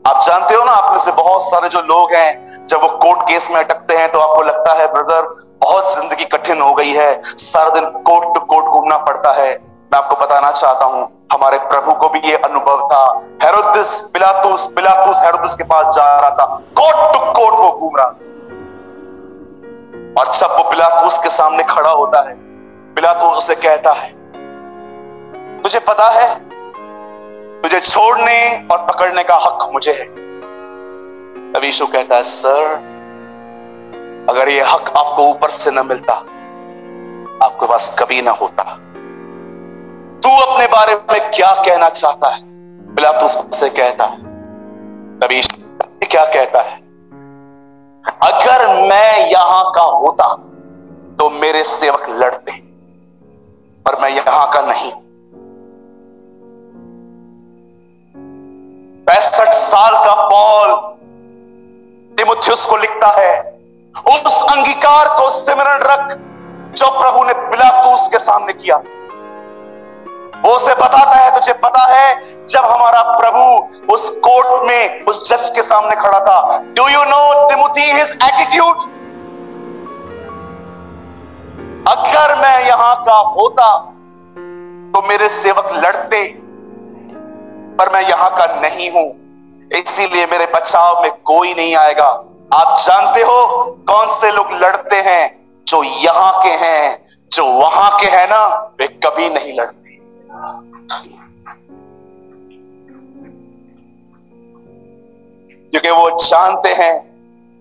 आप जानते हो ना, आप में से बहुत सारे जो लोग हैं, जब वो कोर्ट केस में अटकते हैं तो आपको लगता है ब्रदर बहुत जिंदगी कठिन हो गई है, सारा दिन कोर्ट टू कोर्ट घूमना पड़ता है। मैं आपको बताना चाहता हूं हमारे प्रभु को भी ये अनुभव था। हेरोदेस पिलातुस हेरोदेस के पास जा रहा था, कोर्ट टू कोर्ट वो घूम रहा था। और जब वो पिलातुस के सामने खड़ा होता है, पिलातुस उसे कहता है तुझे पता है तुझे छोड़ने और पकड़ने का हक मुझे है। तब यीशु कहता है सर, अगर ये हक आपको ऊपर से न मिलता आपके पास कभी ना होता। तू अपने बारे में क्या कहना चाहता है? पिलातुस से कहता है। तब यीशु क्या कहता है? अगर मैं यहां का होता तो मेरे सेवक लड़ते, पर मैं यहां का नहीं। 65 साल का पौल तिमुथियुस को लिखता है, उस अंगीकार को स्मरण रख जो प्रभु ने पिलातुस के सामने किया। वो उसे बताता है तुझे पता है जब हमारा प्रभु उस कोर्ट में उस जज के सामने खड़ा था, do you know Timothy his attitude? अगर मैं यहां का होता तो मेरे सेवक लड़ते, पर मैं यहां का नहीं हूं, इसीलिए मेरे बचाव में कोई नहीं आएगा। आप जानते हो कौन से लोग लड़ते हैं? जो यहां के हैं। जो वहां के हैं ना, वे कभी नहीं लड़ते। क्योंकि वो जानते हैं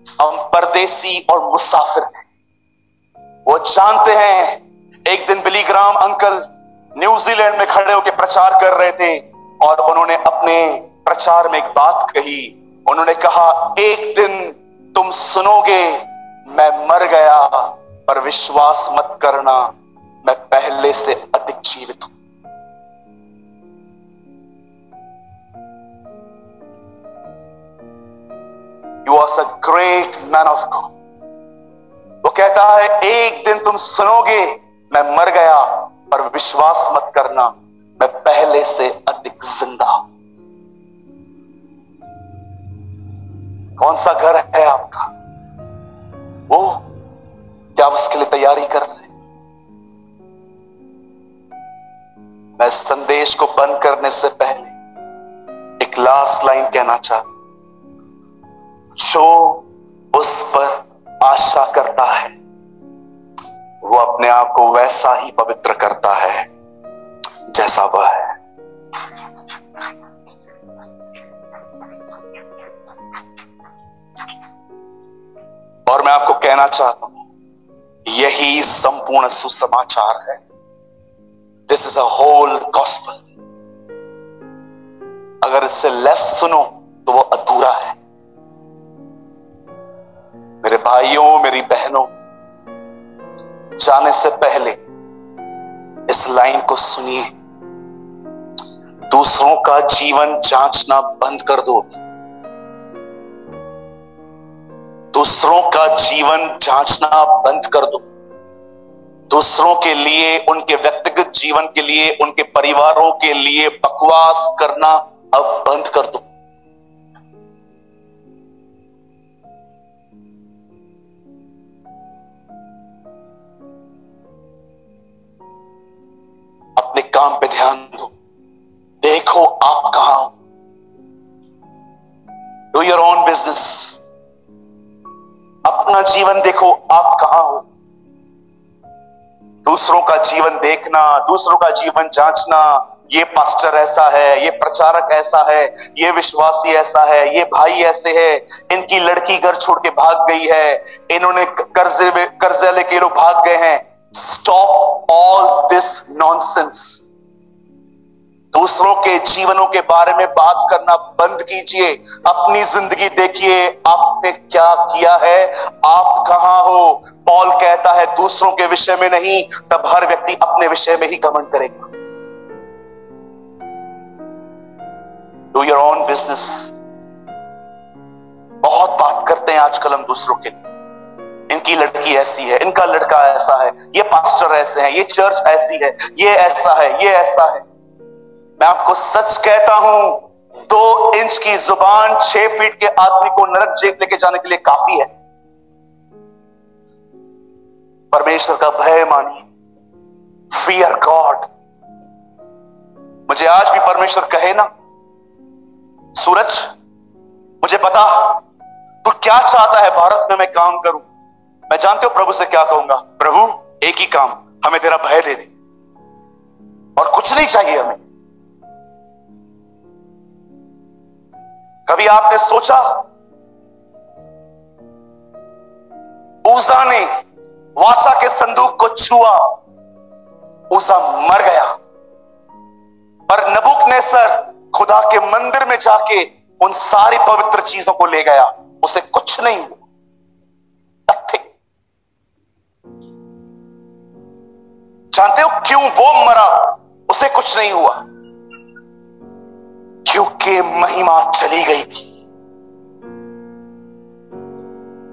हम परदेसी और मुसाफिर हैं। वो जानते हैं एक दिन बिली ग्राम अंकल न्यूजीलैंड में खड़े होकर प्रचार कर रहे थे और उन्होंने अपने प्रचार में एक बात कही। उन्होंने कहा एक दिन तुम सुनोगे मैं मर गया, पर विश्वास मत करना मैं पहले से अधिक जीवित हूं। You are a great man of God। वो कहता है एक दिन तुम सुनोगे मैं मर गया, पर विश्वास मत करना मैं पहले से अधिक जिंदा हूं। कौन सा घर है आपका? वो क्या आप उसके लिए तैयारी कर रहे हैं? मैं संदेश को बंद करने से पहले एक लास्ट लाइन कहना चाहता हूं। जो उस पर आशा करता है वो अपने आप को वैसा ही पवित्र करता है जैसा वह है। और मैं आपको कहना चाहता हूं, यही संपूर्ण सुसमाचार है। This is a whole gospel. अगर इससे लेस सुनो तो वो अधूरा है। मेरे भाइयों, मेरी बहनों, जाने से पहले इस लाइन को सुनिए। दूसरों का जीवन जांचना बंद कर दो। दूसरों का जीवन जांचना बंद कर दो। दूसरों के लिए, उनके व्यक्तिगत जीवन के लिए, उनके परिवारों के लिए बकवास करना अब बंद कर दो। अपने काम पे ध्यान दो। देखो आप कहां हो। Do your own business. अपना जीवन देखो आप कहां हो। दूसरों का जीवन देखना, दूसरों का जीवन जांचना, ये पास्टर ऐसा है, ये प्रचारक ऐसा है, ये विश्वासी ऐसा है, ये भाई ऐसे है, इनकी लड़की घर छोड़ के भाग गई है, इन्होंने कर्जे लेके लोग भाग गए हैं। Stop all this nonsense. दूसरों के जीवनों के बारे में बात करना बंद कीजिए। अपनी जिंदगी देखिए, आपने क्या किया है, आप कहां हो। पॉल कहता है दूसरों के विषय में नहीं, तब हर व्यक्ति अपने विषय में ही घमंड करेगा। Do your own business. बहुत बात करते हैं आजकल हम दूसरों के। इनकी लड़की ऐसी है, इनका लड़का ऐसा है, ये पास्टर ऐसे हैं, ये चर्च ऐसी है, ये ऐसा है, ये ऐसा है। मैं आपको सच कहता हूं, 2 इंच की जुबान 6 फीट के आदमी को नरक जेल लेके जाने के लिए काफी है। परमेश्वर का भय मानिए। Fear God. मुझे आज भी परमेश्वर कहे ना, सूरज मुझे पता तू क्या चाहता है भारत में मैं काम करूं। मैं जानते हो प्रभु से क्या कहूंगा, प्रभु एक ही काम, हमें तेरा भय दे दे और कुछ नहीं चाहिए हमें। कभी आपने सोचा उज्जा ने वाचा के संदूक को छुआ, उज्जा मर गया, पर नबूकदनेस्सर खुदा के मंदिर में जाके उन सारी पवित्र चीजों को ले गया, उसे कुछ नहीं हुआ। जानते हो क्यों वो मरा, उसे कुछ नहीं हुआ? क्योंकि महिमा चली गई थी।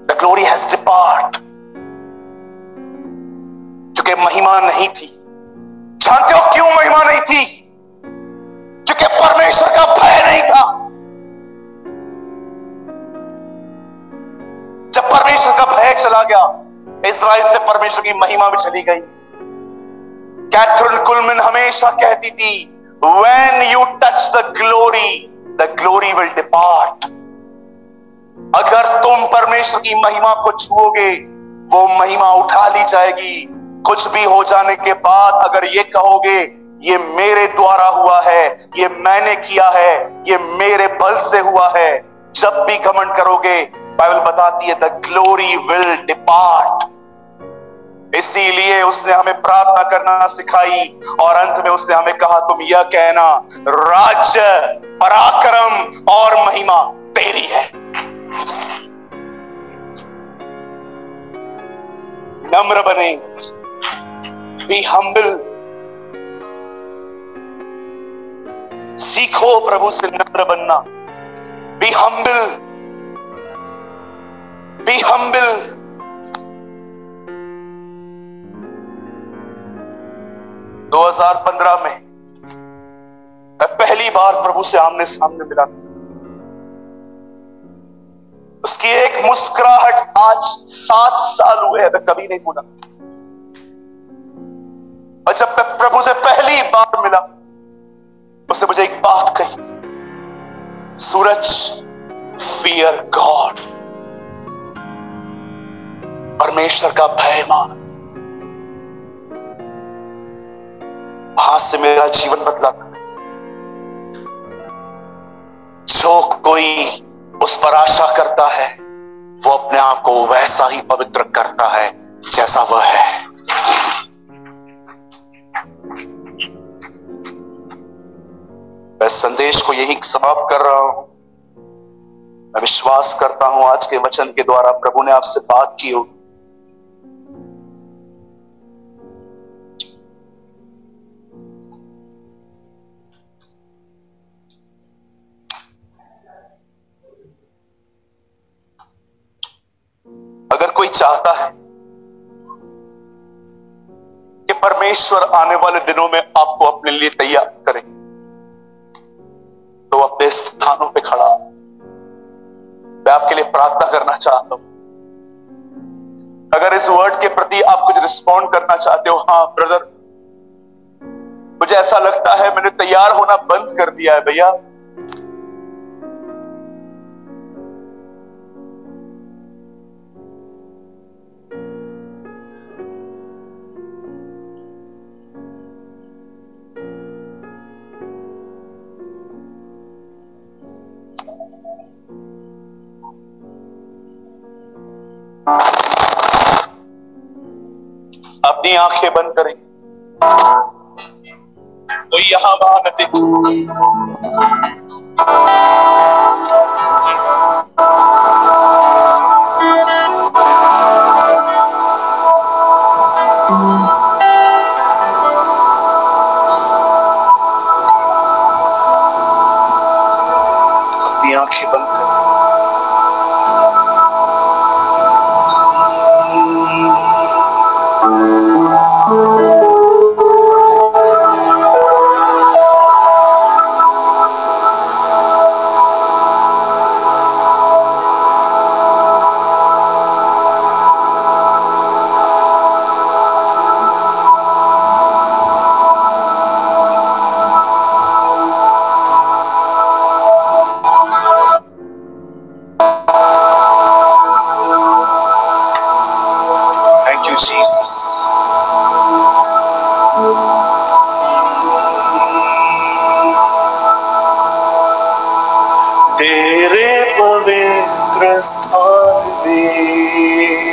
The glory has departed। क्योंकि महिमा नहीं थी। जानते हो क्यों महिमा नहीं थी? क्योंकि परमेश्वर का भय नहीं था। जब परमेश्वर का भय चला गया, इस्राएल से परमेश्वर की महिमा भी चली गई। कैथरीन कुलमैन हमेशा कहती थी, When you touch the glory will depart। अगर तुम परमेश्वर की महिमा को छुओगे, वो महिमा उठा ली जाएगी। कुछ भी हो जाने के बाद अगर ये कहोगे ये मेरे द्वारा हुआ है, ये मैंने किया है, ये मेरे बल से हुआ है, जब भी घमंड करोगे, बाइबल बताती है the glory will depart। इसीलिए उसने हमें प्रार्थना करना सिखाई और अंत में उसने हमें कहा तुम यह कहना, राज्य, पराक्रम और महिमा तेरी है। नम्र बने, बी हम्बल। सीखो प्रभु से नम्र बनना। Be humble, be humble. 2015 में मैं पहली बार प्रभु से आमने सामने मिला। उसकी एक मुस्कुराहट आज 7 साल हुए मैं कभी नहीं भूला। और जब मैं प्रभु से पहली बार मिला, उसने मुझे एक बात कही, सूरज, फियर गॉड, परमेश्वर का भय मान। वहां से मेरा जीवन बदला। जो कोई उस पर आशा करता है वो अपने आप को वैसा ही पवित्र करता है जैसा वह है। मैं संदेश को यही समाप्त कर रहा हूं। मैं विश्वास करता हूं आज के वचन के द्वारा प्रभु ने आपसे बात की होगी। अगर कोई चाहता है कि परमेश्वर आने वाले दिनों में आपको अपने लिए तैयार करे, तो अपने स्थानों पे खड़ा मैं आपके लिए प्रार्थना करना चाहता हूं। अगर इस वर्ड के प्रति आप कुछ रिस्पॉन्ड करना चाहते हो, हाँ ब्रदर मुझे ऐसा लगता है मैंने तैयार होना बंद कर दिया है भैया, अपनी आंखें बंद करें। कोई यहां वहां न देखे। अपनी आंखें बंद करें। Jesus. तेरे पवित्र स्थान में